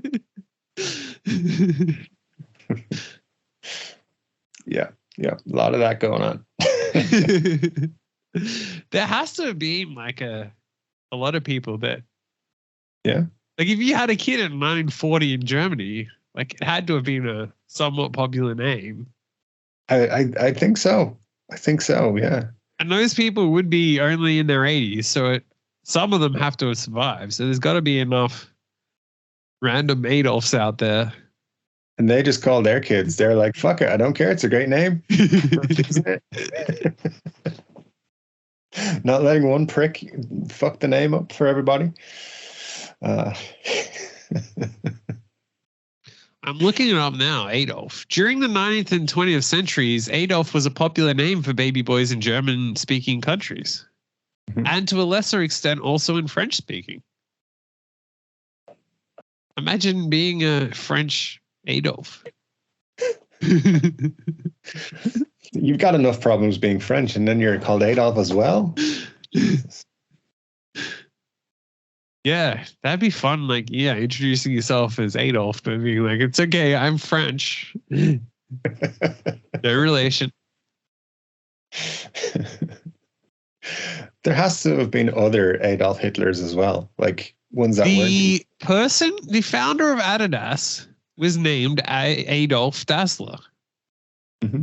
[SPEAKER 1] Yeah, a lot of that going on.
[SPEAKER 2] There has to have been like a lot of people that,
[SPEAKER 1] yeah,
[SPEAKER 2] like if you had a kid in 1940 in Germany, like it had to have been a somewhat popular name.
[SPEAKER 1] I think so. Yeah.
[SPEAKER 2] And those people would be only in their 80s, so some of them have to have survived. So there's got to be enough random Adolfs out there.
[SPEAKER 1] And they just call their kids. They're like, "Fuck it, I don't care. It's a great name." Not letting one prick fuck the name up for everybody.
[SPEAKER 2] I'm looking it up now, Adolf. During the 19th and 20th centuries, Adolf was a popular name for baby boys in German-speaking countries. Mm-hmm. And to a lesser extent, also in French-speaking. Imagine being a French Adolf.
[SPEAKER 1] You've got enough problems being French, and then you're called Adolf as well?
[SPEAKER 2] Yeah, that'd be fun. Like, yeah, introducing yourself as Adolf, but being like, it's okay, I'm French. No relation.
[SPEAKER 1] There has to have been other Adolf Hitlers as well, like ones that
[SPEAKER 2] the founder of Adidas was named Adolf Dassler.
[SPEAKER 1] Mm-hmm.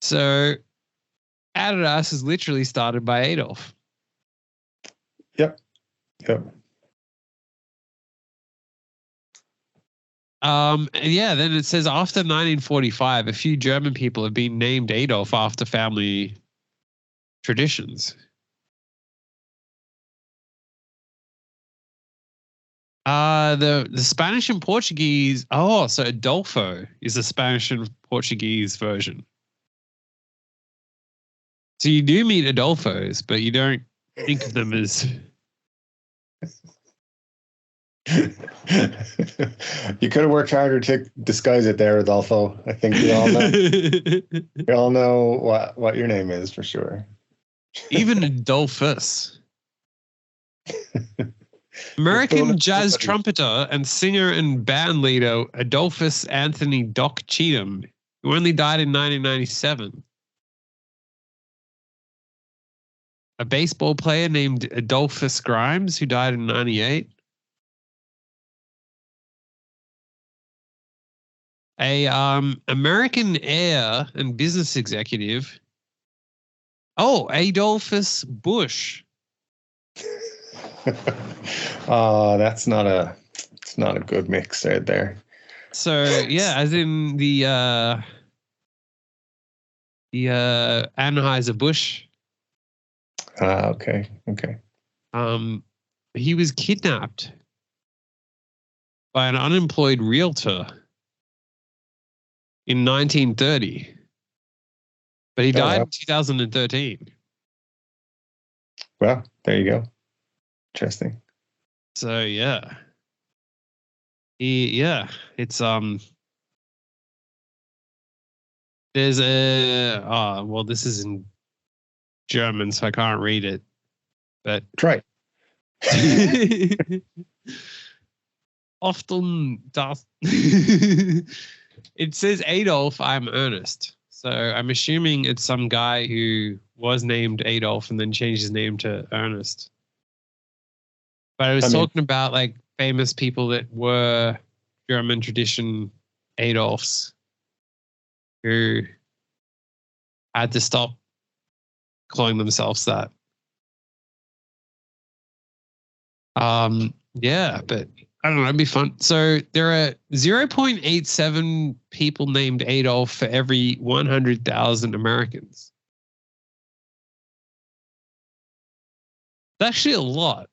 [SPEAKER 2] So Adidas is literally started by Adolf.
[SPEAKER 1] Yep.
[SPEAKER 2] And yeah, then it says after 1945, a few German people have been named Adolf after family traditions. The Spanish and Portuguese. Oh, so Adolfo is the Spanish and Portuguese version. So you do meet Adolfos, but you don't think of them as.
[SPEAKER 1] You could have worked harder to disguise it there, Adolfo. I think we all know. We all know what your name is for sure.
[SPEAKER 2] Even Adolphus. American jazz trumpeter and singer and band leader Adolphus Anthony Doc Cheatham, who only died in 1997. A baseball player named Adolphus Grimes, who died in 98. A American air and business executive. Oh, Adolphus Bush.
[SPEAKER 1] Oh, it's not a good mix right there.
[SPEAKER 2] So yeah, as in the Anheuser-Busch.
[SPEAKER 1] Okay.
[SPEAKER 2] He was kidnapped by an unemployed realtor in 1930, but he died in 2013.
[SPEAKER 1] Well, there you go. Interesting.
[SPEAKER 2] So yeah, it's there's well, this is in German, so I can't read it, but
[SPEAKER 1] try.
[SPEAKER 2] Often does. It says Adolf, I'm Ernest. So I'm assuming it's some guy who was named Adolf and then changed his name to Ernest. But I was talking about like famous people that were German tradition Adolfs who had to stop calling themselves that. Yeah, but I don't know, it'd be fun. So there are 0.87 people named Adolf for every 100,000 Americans. It's actually a lot.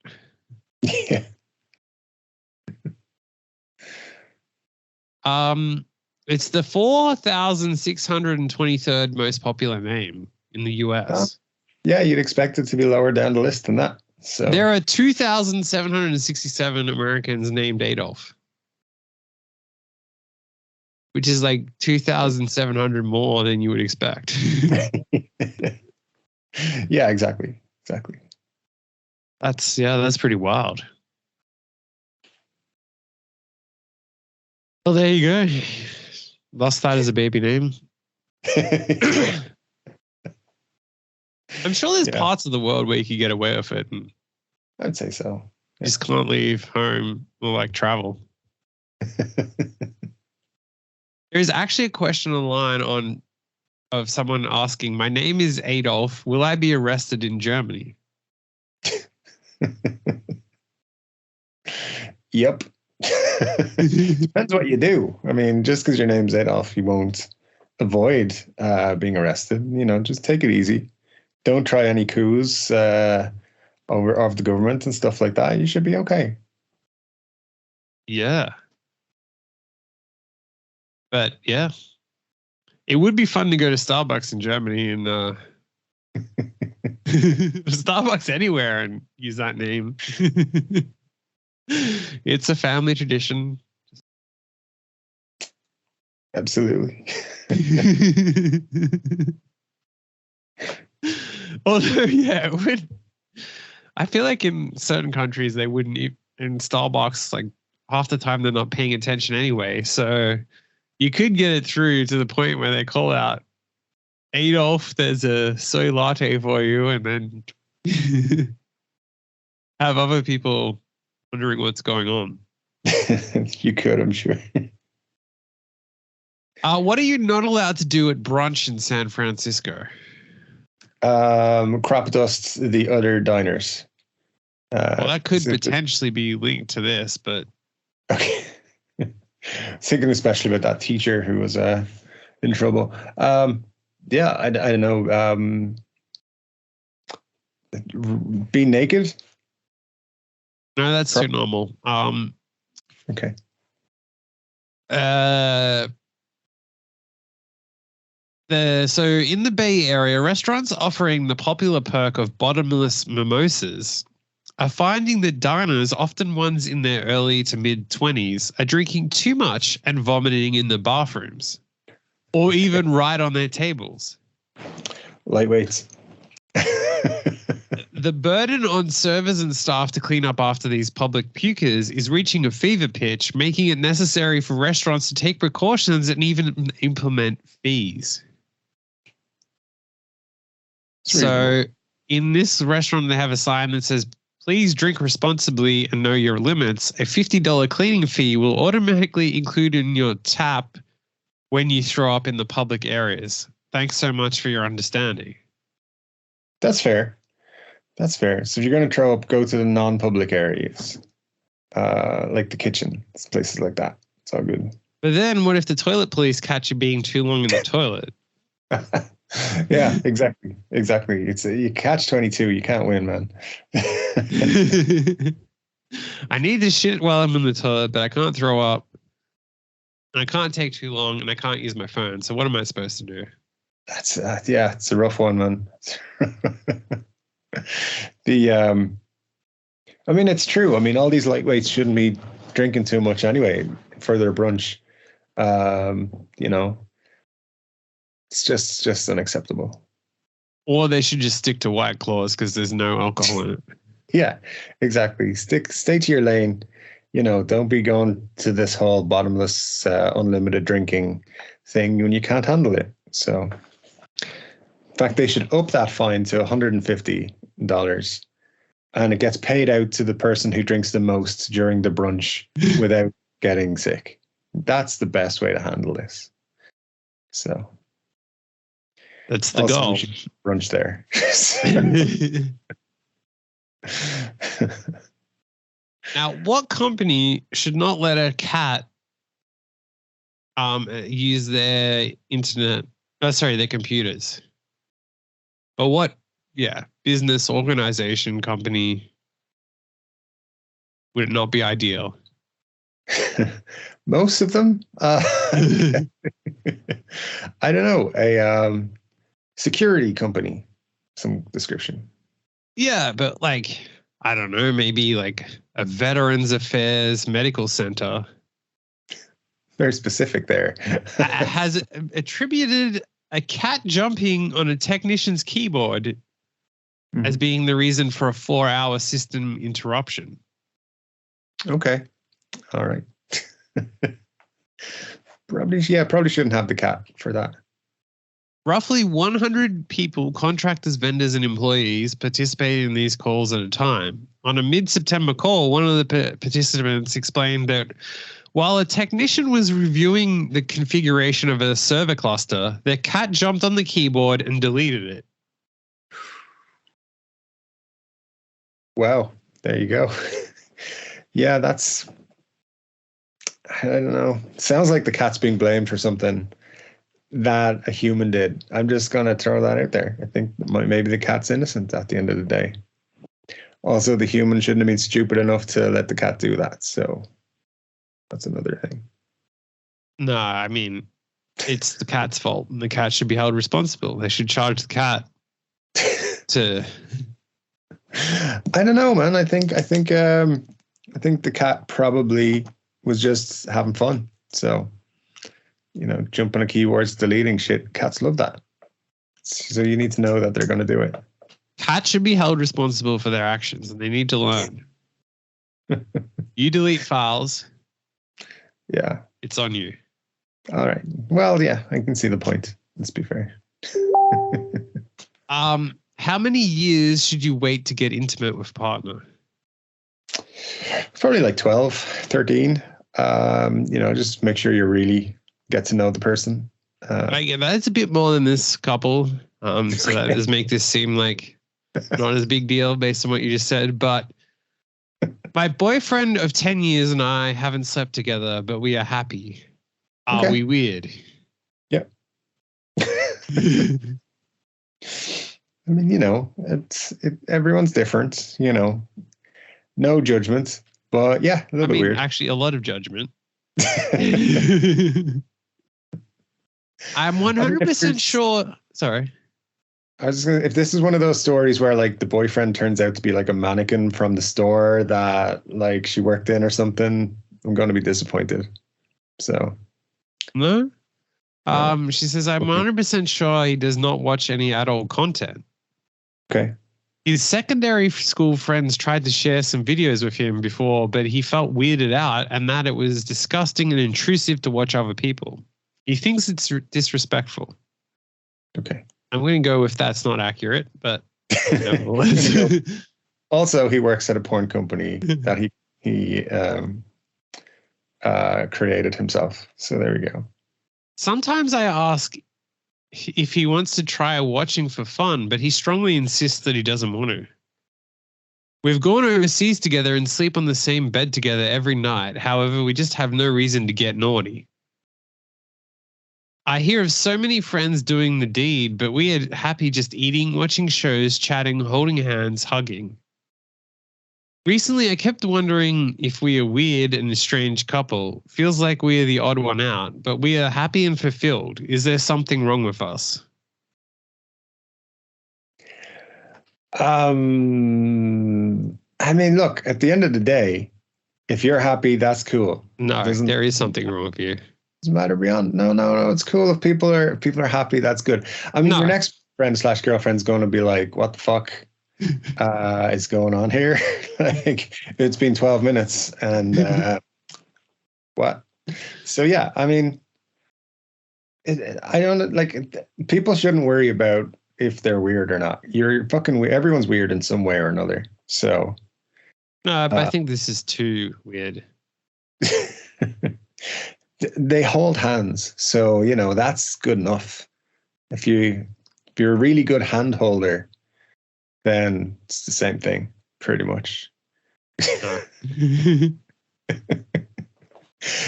[SPEAKER 1] Yeah.
[SPEAKER 2] It's the 4,623rd most popular name in the US.
[SPEAKER 1] Yeah, you'd expect it to be lower down the list than that. So
[SPEAKER 2] There are 2,767 Americans named Adolf, which is like 2,700 more than you would expect.
[SPEAKER 1] yeah, exactly.
[SPEAKER 2] That's pretty wild. Well, there you go. Lost that as a baby name. I'm sure there's parts of the world where you could get away with it. And
[SPEAKER 1] I'd say so.
[SPEAKER 2] You just can't leave home or like travel. There's actually a question online of someone asking, "My name is Adolf. Will I be arrested in Germany?"
[SPEAKER 1] Yep. Depends what you do. I mean, just because your name's Adolf, you won't avoid being arrested. You know, just take it easy. Don't try any coups of the government and stuff like that. You should be okay.
[SPEAKER 2] Yeah. But yeah, it would be fun to go to Starbucks in Germany and Starbucks anywhere and use that name. It's a family tradition.
[SPEAKER 1] Absolutely.
[SPEAKER 2] Although, yeah, I feel like in certain countries they wouldn't. In Starbucks, like half the time they're not paying attention anyway. So you could get it through to the point where they call out, "Adolf, there's a soy latte for you," and then have other people wondering what's going on.
[SPEAKER 1] You could, I'm sure.
[SPEAKER 2] What are you not allowed to do at brunch in San Francisco?
[SPEAKER 1] Crop dust the other diners.
[SPEAKER 2] Well, that could potentially be linked to this, but
[SPEAKER 1] okay. Thinking especially about that teacher who was in trouble. Yeah, I don't know. Being naked?
[SPEAKER 2] No, that's too normal.
[SPEAKER 1] Okay.
[SPEAKER 2] So in the Bay Area, restaurants offering the popular perk of bottomless mimosas are finding that diners, often ones in their early to mid-20s, are drinking too much and vomiting in the bathrooms, or even right on their tables.
[SPEAKER 1] Lightweights.
[SPEAKER 2] The burden on servers and staff to clean up after these public pukers is reaching a fever pitch, making it necessary for restaurants to take precautions and even implement fees. So in this restaurant, they have a sign that says, "Please drink responsibly and know your limits. A $50 cleaning fee will automatically include in your tap when you throw up in the public areas. Thanks so much for your understanding."
[SPEAKER 1] That's fair. That's fair. So if you're going to throw up, go to the non-public areas, like the kitchen, places like that. It's all good.
[SPEAKER 2] But then what if the toilet police catch you being too long in the toilet?
[SPEAKER 1] Yeah, exactly. It's you catch 22. You can't win, man.
[SPEAKER 2] I need to shit while I'm in the toilet, but I can't throw up. And I can't take too long, and I can't use my phone. So what am I supposed to do?
[SPEAKER 1] That's yeah, it's a rough one, man. I mean, it's true. I mean, all these lightweights shouldn't be drinking too much anyway for their brunch. You know, it's just unacceptable.
[SPEAKER 2] Or they should just stick to White Claws because there's no alcohol in it.
[SPEAKER 1] Yeah, exactly. Stay to your lane. You know, don't be going to this whole bottomless, unlimited drinking thing when you can't handle it. So, in fact, they should up that fine to $150, and it gets paid out to the person who drinks the most during the brunch without getting sick. That's the best way to handle this. So,
[SPEAKER 2] that's the goal.
[SPEAKER 1] Brunch there.
[SPEAKER 2] Now, what company should not let a cat use their internet? Their computers. But what, business, organization, company would it not be ideal?
[SPEAKER 1] Most of them. I don't know. A security company, some description.
[SPEAKER 2] Yeah, but like, I don't know, maybe like a Veterans Affairs medical center
[SPEAKER 1] Very specific there.
[SPEAKER 2] has attributed a cat jumping on a technician's keyboard as being the reason for a 4-hour system interruption.
[SPEAKER 1] Okay. All right. Probably shouldn't have the cat for that.
[SPEAKER 2] Roughly 100 people, contractors, vendors, and employees participated in these calls at a time. On a mid-September call, one of the participants explained that while a technician was reviewing the configuration of a server cluster, their cat jumped on the keyboard and deleted it.
[SPEAKER 1] Wow. There you go. Yeah, that's... I don't know. Sounds like the cat's being blamed for something that a human did. I'm just going to throw that out there. I think maybe the cat's innocent at the end of the day. Also, the human shouldn't have been stupid enough to let the cat do that. So that's another thing.
[SPEAKER 2] No, I mean, it's the cat's fault, and the cat should be held responsible. They should charge the cat to...
[SPEAKER 1] I don't know, man. I think the cat probably was just having fun. So, jumping on keywords, deleting shit. Cats love that. So you need to know that they're going to do it.
[SPEAKER 2] Cats should be held responsible for their actions, and they need to learn. You delete files.
[SPEAKER 1] Yeah.
[SPEAKER 2] It's on you.
[SPEAKER 1] All right. Well, yeah, I can see the point. Let's be fair.
[SPEAKER 2] How many years should you wait to get intimate with a partner?
[SPEAKER 1] Probably like 12, 13. Just make sure you really get to know the person.
[SPEAKER 2] That's a bit more than this couple. So that does make this seem like not as big deal based on what you just said. But my boyfriend of 10 years and I haven't slept together, but we are happy. Are we weird?
[SPEAKER 1] Yeah. I mean, everyone's different, no judgment, but yeah, a little bit weird.
[SPEAKER 2] Actually, a lot of judgment. I'm 100% sure. Sorry.
[SPEAKER 1] I was just gonna, if this is one of those stories where like the boyfriend turns out to be like a mannequin from the store that like she worked in or something, I'm going to be disappointed. So.
[SPEAKER 2] No. She says, I'm 100% sure he does not watch any adult content.
[SPEAKER 1] Okay.
[SPEAKER 2] His secondary school friends tried to share some videos with him before, but he felt weirded out and that it was disgusting and intrusive to watch other people. He thinks it's disrespectful.
[SPEAKER 1] Okay.
[SPEAKER 2] I'm going to go with that's not accurate, but
[SPEAKER 1] also he works at a porn company that he created himself. So there we go.
[SPEAKER 2] Sometimes I ask if he wants to try watching for fun, but he strongly insists that he doesn't want to. We've gone overseas together and sleep on the same bed together every night. However, we just have no reason to get naughty. I hear of so many friends doing the deed, but we are happy just eating, watching shows, chatting, holding hands, hugging. Recently, I kept wondering if we are weird and a strange couple. Feels like we are the odd one out, but we are happy and fulfilled. Is there something wrong with us?
[SPEAKER 1] I mean, look, at the end of the day, if you're happy, that's cool.
[SPEAKER 2] No, there is something wrong with you.
[SPEAKER 1] Doesn't matter beyond. No. It's cool if people are happy. That's good. I mean, your next friend / girlfriend's going to be like, "What the fuck is going on here?" Like, it's been 12 minutes and what? So yeah, I mean, I don't like. People shouldn't worry about if they're weird or not. You're fucking. Everyone's weird in some way or another. So.
[SPEAKER 2] No, but I think this is too weird.
[SPEAKER 1] They hold hands, so that's good enough. If you're a really good hand holder, then it's the same thing, pretty much.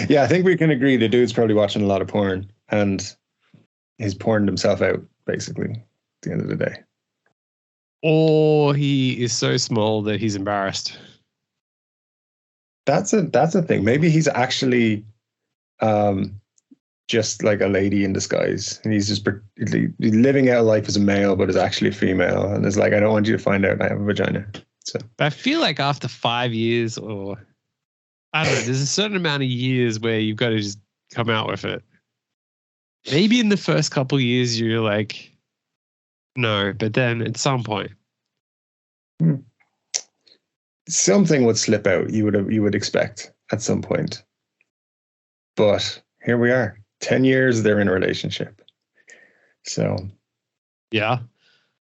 [SPEAKER 1] Yeah, I think we can agree the dude's probably watching a lot of porn, and he's porned himself out, basically, at the end of the day.
[SPEAKER 2] Or he is so small that he's embarrassed.
[SPEAKER 1] That's a thing. Maybe he's actually just like a lady in disguise, and he's just living out life as a male, but is actually a female, and is like, I don't want you to find out I have a vagina. So
[SPEAKER 2] I feel like after 5 years, or I don't know, there's a certain amount of years where you've got to just come out with it. Maybe in the first couple of years you're like, no, but then at some point,
[SPEAKER 1] something would slip out. You would expect at some point, but here we are. 10 years they're in a relationship. So
[SPEAKER 2] yeah.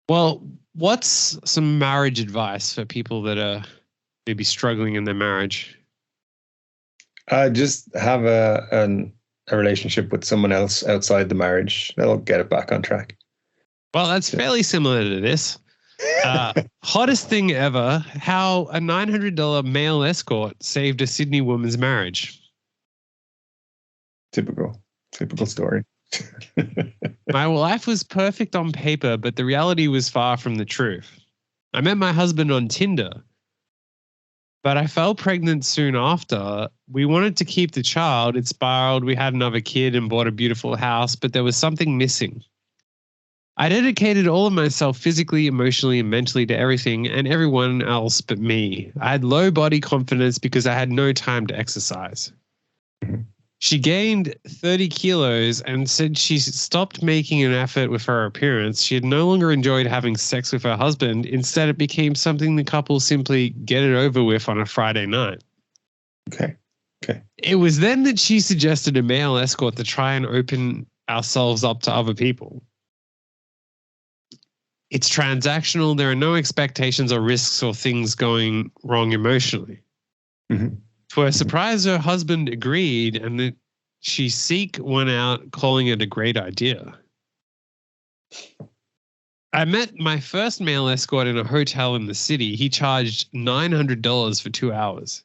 [SPEAKER 2] Well, what's some marriage advice for people that are maybe struggling in their marriage?
[SPEAKER 1] Just have a relationship with someone else outside the marriage. That'll get it back on track.
[SPEAKER 2] Well, that's fairly similar to this. Hottest thing ever, how a $900 male escort saved a Sydney woman's marriage.
[SPEAKER 1] Typical story.
[SPEAKER 2] My life was perfect on paper, but the reality was far from the truth. I met my husband on Tinder, but I fell pregnant soon after. We wanted to keep the child. It spiraled. We had another kid and bought a beautiful house, but there was something missing. I dedicated all of myself physically, emotionally, and mentally to everything and everyone else but me. I had low body confidence because I had no time to exercise.
[SPEAKER 1] Mm-hmm.
[SPEAKER 2] She gained 30 kilos and said she stopped making an effort with her appearance. She had no longer enjoyed having sex with her husband. Instead, it became something the couple simply get it over with on a Friday night.
[SPEAKER 1] Okay.
[SPEAKER 2] It was then that she suggested a male escort to try and open ourselves up to other people. It's transactional. There are no expectations or risks or things going wrong emotionally.
[SPEAKER 1] Mm-hmm.
[SPEAKER 2] To her surprise, her husband agreed, and that she went out calling it a great idea. I met my first male escort in a hotel in the city. He charged $900 for 2 hours.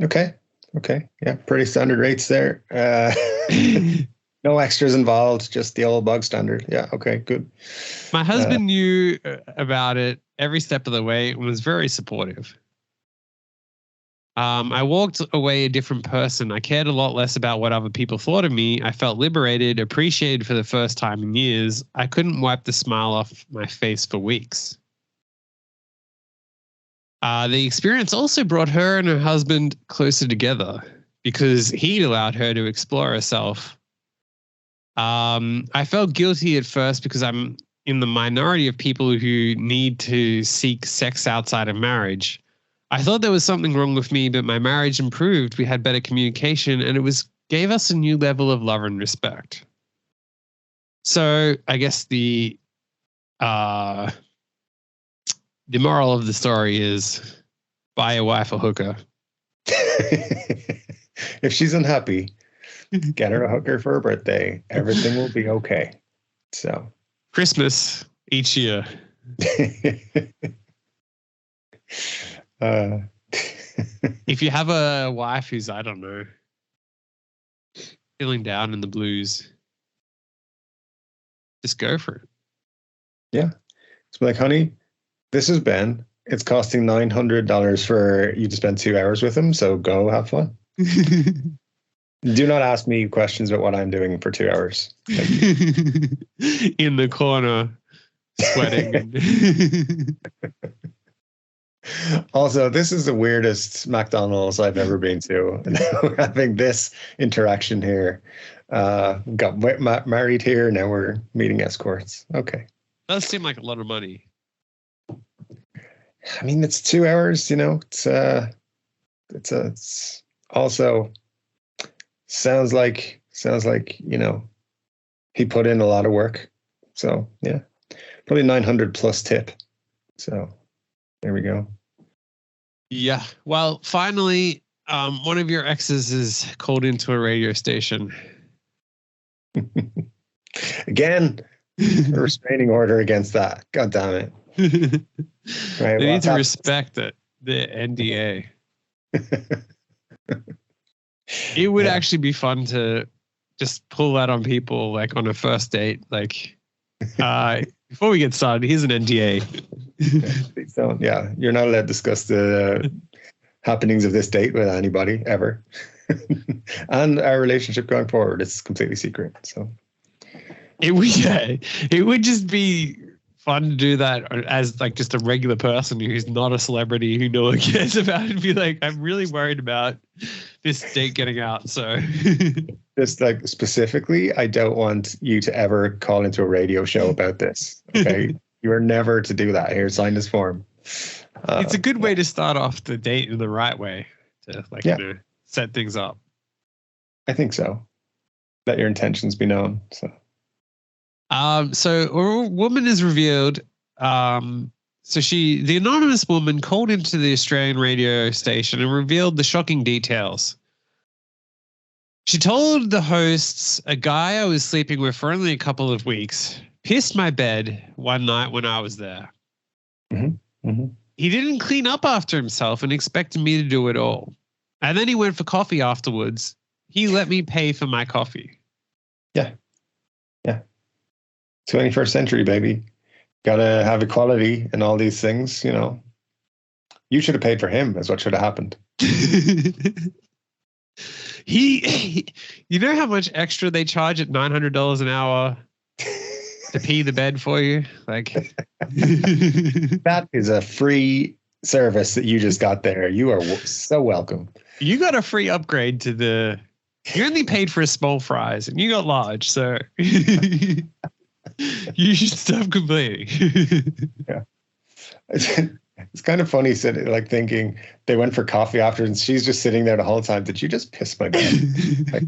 [SPEAKER 1] Okay. Yeah, pretty standard rates there. No extras involved, just the old bog standard. Yeah, okay, good.
[SPEAKER 2] My husband knew about it every step of the way and was very supportive. I walked away a different person. I cared a lot less about what other people thought of me. I felt liberated, appreciated for the first time in years. I couldn't wipe the smile off my face for weeks. The experience also brought her and her husband closer together because he'd allowed her to explore herself. I felt guilty at first because I'm in the minority of people who need to seek sex outside of marriage. I thought there was something wrong with me, but my marriage improved. We had better communication, and it gave us a new level of love and respect. So I guess the moral of the story is buy your wife a hooker.
[SPEAKER 1] If she's unhappy, get her a hooker for her birthday. Everything will be okay. So
[SPEAKER 2] Christmas each year. If you have a wife who's, I don't know, feeling down in the blues, just go for it.
[SPEAKER 1] Yeah. It's like, honey, this is Ben. It's costing $900 for you to spend 2 hours with him. So go have fun. Do not ask me questions about what I'm doing for 2 hours.
[SPEAKER 2] In the corner, sweating.
[SPEAKER 1] Also, this is the weirdest McDonald's I've ever been to. And we're having this interaction here. Got married here. Now we're meeting escorts. Okay.
[SPEAKER 2] Does seem like a lot of money.
[SPEAKER 1] I mean, it's 2 hours, you know, it's also sounds like, you know, he put in a lot of work. So yeah, probably 900 plus tip. So there we go.
[SPEAKER 2] Yeah. Well, finally, one of your exes is called into a radio station.
[SPEAKER 1] Again, a restraining order against that. God damn it. Right,
[SPEAKER 2] they need to respect the NDA. It would actually be fun to just pull that on people, like on a first date. Like, before we get started, here's an NDA.
[SPEAKER 1] Please don't. Yeah, you're not allowed to discuss the happenings of this date with anybody ever. And our relationship going forward is completely secret. So
[SPEAKER 2] it would just be fun to do that as like just a regular person who's not a celebrity who no one cares about, and be like, I'm really worried about this date getting out. So
[SPEAKER 1] just like specifically, I don't want you to ever call into a radio show about this. Okay. You are never to do that. Here, sign this form.
[SPEAKER 2] It's a good way to start off the date in the right way to set things up.
[SPEAKER 1] I think so. Let your intentions be known. So
[SPEAKER 2] a woman is revealed. The anonymous woman called into the Australian radio station and revealed the shocking details. She told the hosts, a guy I was sleeping with for only a couple of weeks pissed my bed one night when I was there.
[SPEAKER 1] Mm-hmm. Mm-hmm.
[SPEAKER 2] He didn't clean up after himself and expected me to do it all. And then he went for coffee afterwards. He let me pay for my coffee.
[SPEAKER 1] Yeah. 21st century, baby. Gotta have equality and all these things, you know. You should have paid for him, is what should have happened. You know how much extra they charge at $900 an hour to pee the bed for you? Like that is a free service that you just got there. You are so welcome.
[SPEAKER 2] You got a free upgrade to the. You only paid for a small fries, and you got large, so you should stop complaining.
[SPEAKER 1] Yeah, it's kind of funny, like thinking they went for coffee after, and she's just sitting there the whole time. Did you just piss my bed? Like,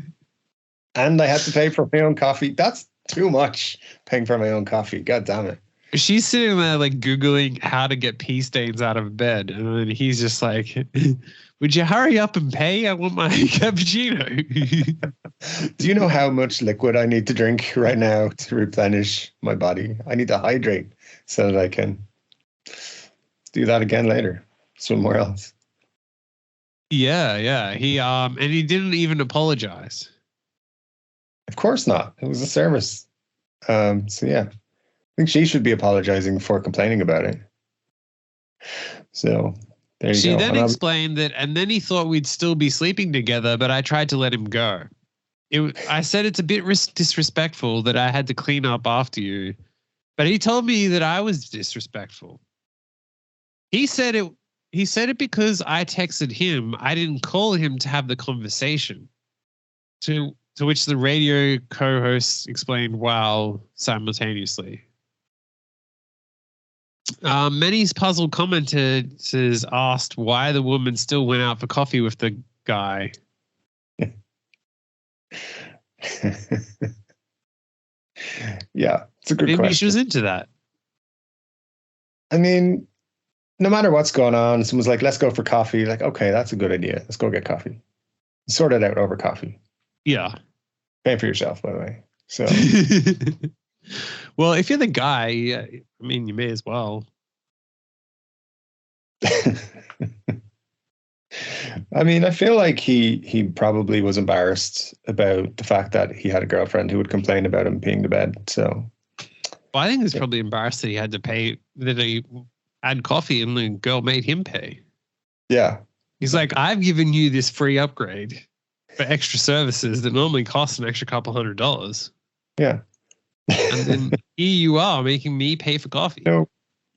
[SPEAKER 1] and I had to pay for my own coffee. That's too much. Paying for my own coffee. God damn it.
[SPEAKER 2] She's sitting there like Googling how to get pee stains out of bed. And then he's just like, would you hurry up and pay? I want my cappuccino.
[SPEAKER 1] Do you know how much liquid I need to drink right now to replenish my body? I need to hydrate so that I can do that again later somewhere else.
[SPEAKER 2] Yeah. And he didn't even apologize.
[SPEAKER 1] Of course not. It was a service. So yeah. I think she should be apologizing for complaining about it. So there you go.
[SPEAKER 2] She then explained that, and then he thought we'd still be sleeping together, but I tried to let him go. I said it's a bit disrespectful that I had to clean up after you, but he told me that I was disrespectful. He said it because I texted him. I didn't call him to have the conversation. To which the radio co-host explained while simultaneously. Many puzzled commenters asked why the woman still went out for coffee with the guy.
[SPEAKER 1] Yeah, it's a good
[SPEAKER 2] Maybe
[SPEAKER 1] question.
[SPEAKER 2] She was into that.
[SPEAKER 1] I mean, no matter what's going on, someone's like, let's go for coffee. Like, okay, that's a good idea. Let's go get coffee. Sort it out over coffee.
[SPEAKER 2] Yeah.
[SPEAKER 1] Pay for yourself, by the way. So,
[SPEAKER 2] well, if you're the guy, I mean, you may as well.
[SPEAKER 1] I mean, I feel like he probably was embarrassed about the fact that he had a girlfriend who would complain about him peeing the bed. So,
[SPEAKER 2] well, I think he's probably embarrassed that he had to pay, that he had coffee and the girl made him pay.
[SPEAKER 1] Yeah.
[SPEAKER 2] He's like, I've given you this free upgrade for extra services that normally cost an extra couple $100.
[SPEAKER 1] Yeah.
[SPEAKER 2] And then here you are making me pay for coffee.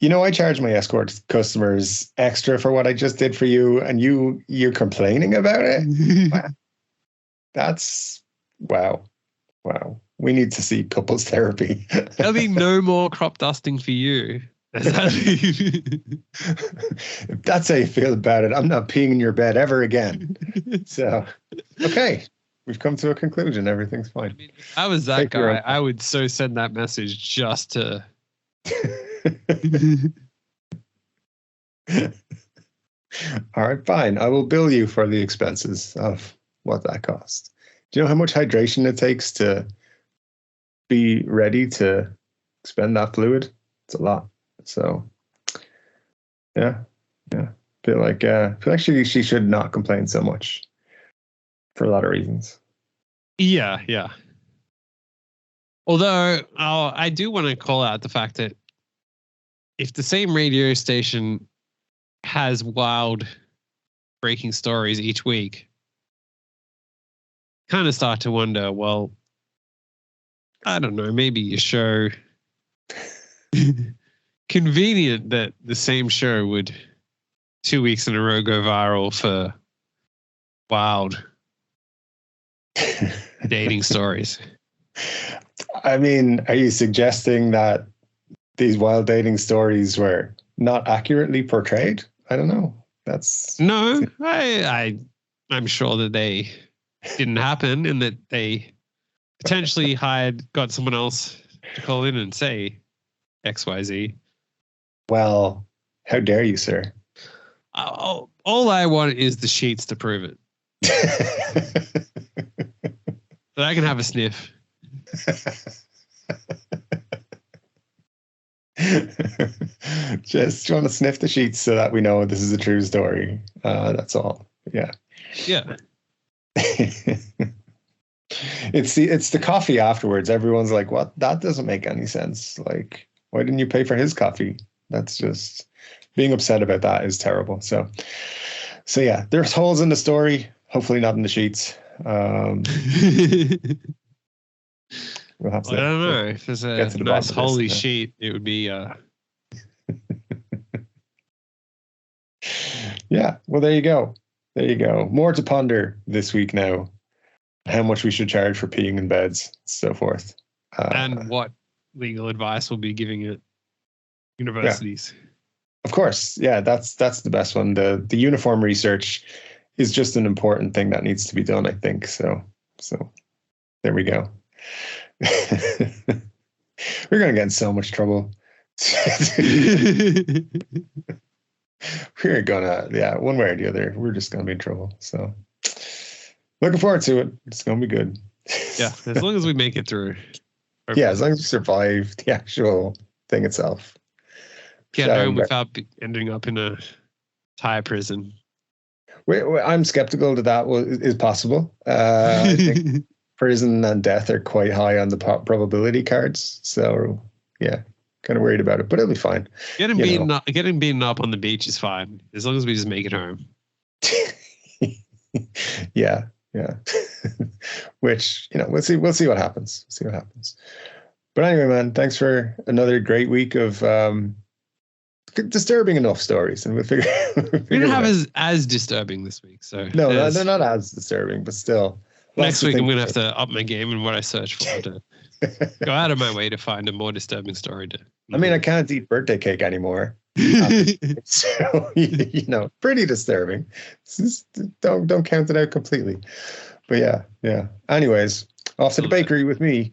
[SPEAKER 1] You know, I charge my escort customers extra for what I just did for you, and you're complaining about it? Wow. That's wow. We need to see couples therapy.
[SPEAKER 2] There'll be no more crop dusting for you.
[SPEAKER 1] If that's how you feel about it, I'm not peeing in your bed ever again. So, okay. We've come to a conclusion. Everything's fine.
[SPEAKER 2] I mean, if I was that guy, I would so send that message just to.
[SPEAKER 1] All right, fine. I will bill you for the expenses of what that costs. Do you know how much hydration it takes to be ready to expend that fluid? It's a lot. So, yeah. Feel like she should not complain so much for a lot of reasons.
[SPEAKER 2] Yeah. Although I do want to call out the fact that if the same radio station has wild breaking stories each week, kind of start to wonder, well, I don't know, maybe your show, convenient that the same show would 2 weeks in a row go viral for wild dating stories.
[SPEAKER 1] I mean, are you suggesting that these wild dating stories were not accurately portrayed? I don't know.
[SPEAKER 2] No, I'm sure that they didn't happen and that they potentially got someone else to call in and say XYZ.
[SPEAKER 1] Well, how dare you, sir?
[SPEAKER 2] All I want is the sheets to prove it. So I can have a sniff.
[SPEAKER 1] Just want to sniff the sheets so that we know this is a true story. That's all. Yeah.
[SPEAKER 2] Yeah.
[SPEAKER 1] It's the coffee afterwards. Everyone's like, "What? That doesn't make any sense. Like, why didn't you pay for his coffee?" That's just being upset about that is terrible. So yeah, there's holes in the story. Hopefully not in the sheets. We'll have to,
[SPEAKER 2] I don't know. If there's a nice holy sheet, it would be.
[SPEAKER 1] Yeah. Well, there you go. There you go. More to ponder this week now. How much we should charge for peeing in beds, so forth.
[SPEAKER 2] And what legal advice we'll be giving at universities.
[SPEAKER 1] Yeah. Of course. Yeah, that's the best one. The uniform research is just an important thing that needs to be done, I think. So there we go. We're going to get in so much trouble. We're going to, one way or the other, we're just going to be in trouble. So looking forward to it. It's going to be good.
[SPEAKER 2] Yeah, as long as we make it through.
[SPEAKER 1] Yeah, as long as we survive the actual thing itself.
[SPEAKER 2] Get home without ending up in a Thai prison.
[SPEAKER 1] I'm skeptical that is possible. I think prison and death are quite high on the probability cards. So, yeah, kind of worried about it, but it'll be fine.
[SPEAKER 2] Getting beaten up on the beach is fine, as long as we just make it home.
[SPEAKER 1] Yeah. Which, we'll see what happens. But anyway, man, thanks for another great week of disturbing enough stories, and we'll figure
[SPEAKER 2] we don't have as disturbing this week. So
[SPEAKER 1] no, they're not as disturbing, but still.
[SPEAKER 2] Next week, I'm going to have to up my game in what I search for to go out of my way to find a more disturbing story.
[SPEAKER 1] I can't eat birthday cake anymore. So, pretty disturbing. Just don't count it out completely. But yeah. Anyways, off to the bakery with me.